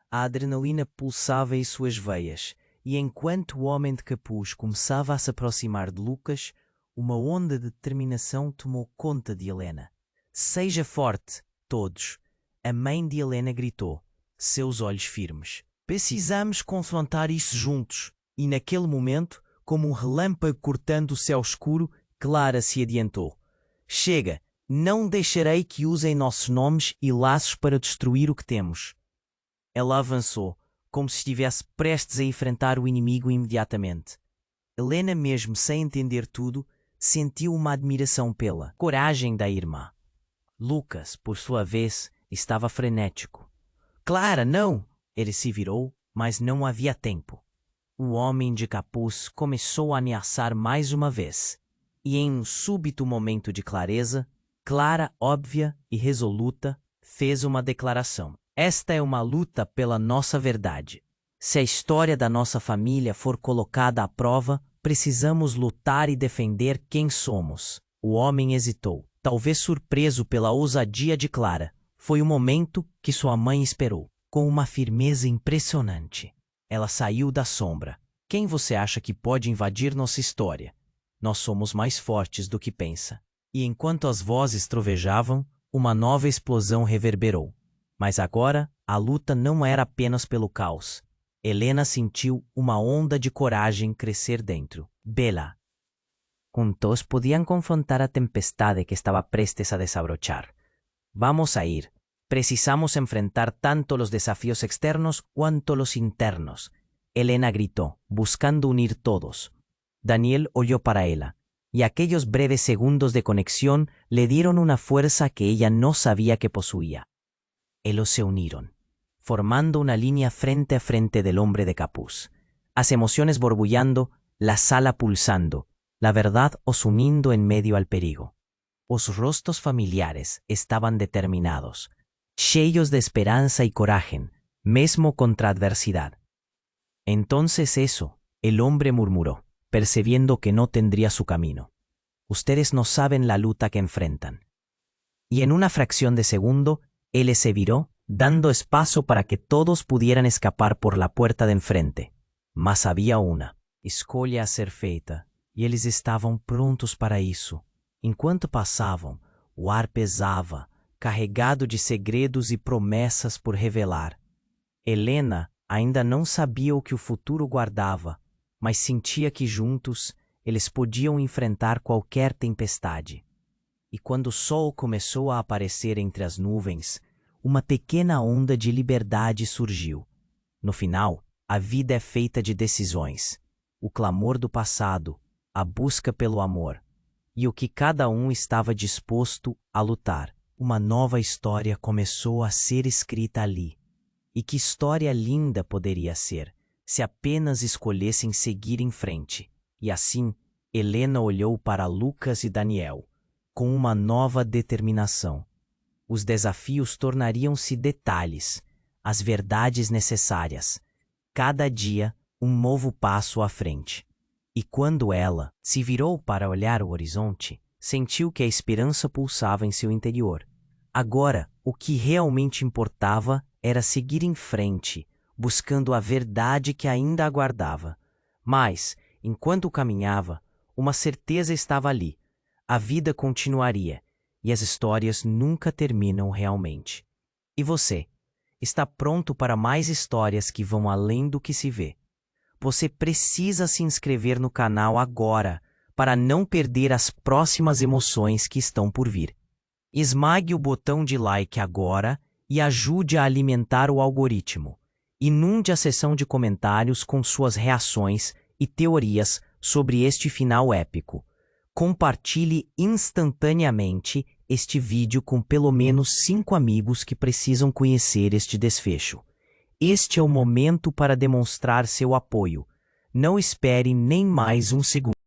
A adrenalina pulsava em suas veias, e enquanto o homem de capuz começava a se aproximar de Lucas, uma onda de determinação tomou conta de Helena. Seja forte, todos! A mãe de Helena gritou, seus olhos firmes. Precisamos confrontar isso juntos. E naquele momento, como um relâmpago cortando o céu escuro, Clara se adiantou. Chega! Não deixarei que usem nossos nomes e laços para destruir o que temos. Ela avançou, como se estivesse prestes a enfrentar o inimigo imediatamente. Helena, mesmo sem entender tudo, sentiu uma admiração pela coragem da irmã. Lucas, por sua vez, estava frenético. Clara, não! Ele se virou, mas não havia tempo. O homem de capuz começou a ameaçar mais uma vez, e em um súbito momento de clareza, Clara, óbvia e resoluta, fez uma declaração. Esta é uma luta pela nossa verdade. Se a história da nossa família for colocada à prova, precisamos lutar e defender quem somos. O homem hesitou, talvez surpreso pela ousadia de Clara. Foi o momento que sua mãe esperou, com uma firmeza impressionante. Ela saiu da sombra. Quem você acha que pode invadir nossa história? Nós somos mais fortes do que pensa. E enquanto as vozes trovejavam, uma nova explosão reverberou. Mas agora, a luta não era apenas pelo caos. Helena sentiu uma onda de coragem crescer dentro. Bela. Juntos podiam confrontar a tempestade que estava prestes a desabrochar. Vamos a ir. Precisamos enfrentar tanto los desafíos externos cuanto los internos. Helena gritó, buscando unir todos. Daniel oyó para ella, y aquellos breves segundos de conexión le dieron una fuerza que ella no sabía que poseía. Ellos se unieron, formando una línea frente a frente del hombre de capuz. Las emociones borbullando, la sala pulsando, la verdad os uniendo en medio al perigo. Os rostros familiares estaban determinados, cheios de esperanza y coraje, mesmo contra adversidad. Entonces eso, el hombre murmuró, percibiendo que no tendría su camino. Ustedes no saben la lucha que enfrentan. Y en una fracción de segundo, él se viró, dando espacio para que todos pudieran escapar por la puerta de enfrente. Mas había una escolha a ser feita, e eles estavam prontos para isso. Enquanto passavam, o ar pesava, carregado de segredos e promessas por revelar. Helena ainda não sabia o que o futuro guardava, mas sentia que juntos eles podiam enfrentar qualquer tempestade. E quando o sol começou a aparecer entre as nuvens, uma pequena onda de liberdade surgiu. No final, a vida é feita de decisões, o clamor do passado, a busca pelo amor, e o que cada um estava disposto a lutar. Uma nova história começou a ser escrita ali. E que história linda poderia ser, se apenas escolhessem seguir em frente. E assim, Helena olhou para Lucas e Daniel, com uma nova determinação. Os desafios tornariam-se detalhes, as verdades necessárias. Cada dia, um novo passo à frente. E quando ela se virou para olhar o horizonte, sentiu que a esperança pulsava em seu interior. Agora, o que realmente importava era seguir em frente, buscando a verdade que ainda aguardava. Mas, enquanto caminhava, uma certeza estava ali. A vida continuaria, e as histórias nunca terminam realmente. E você? Está pronto para mais histórias que vão além do que se vê? Você precisa se inscrever no canal agora, para não perder as próximas emoções que estão por vir. Esmague o botão de like agora e ajude a alimentar o algoritmo. Inunde a seção de comentários com suas reações e teorias sobre este final épico. Compartilhe instantaneamente este vídeo com pelo menos 5 amigos que precisam conhecer este desfecho. Este é o momento para demonstrar seu apoio. Não espere nem mais um segundo.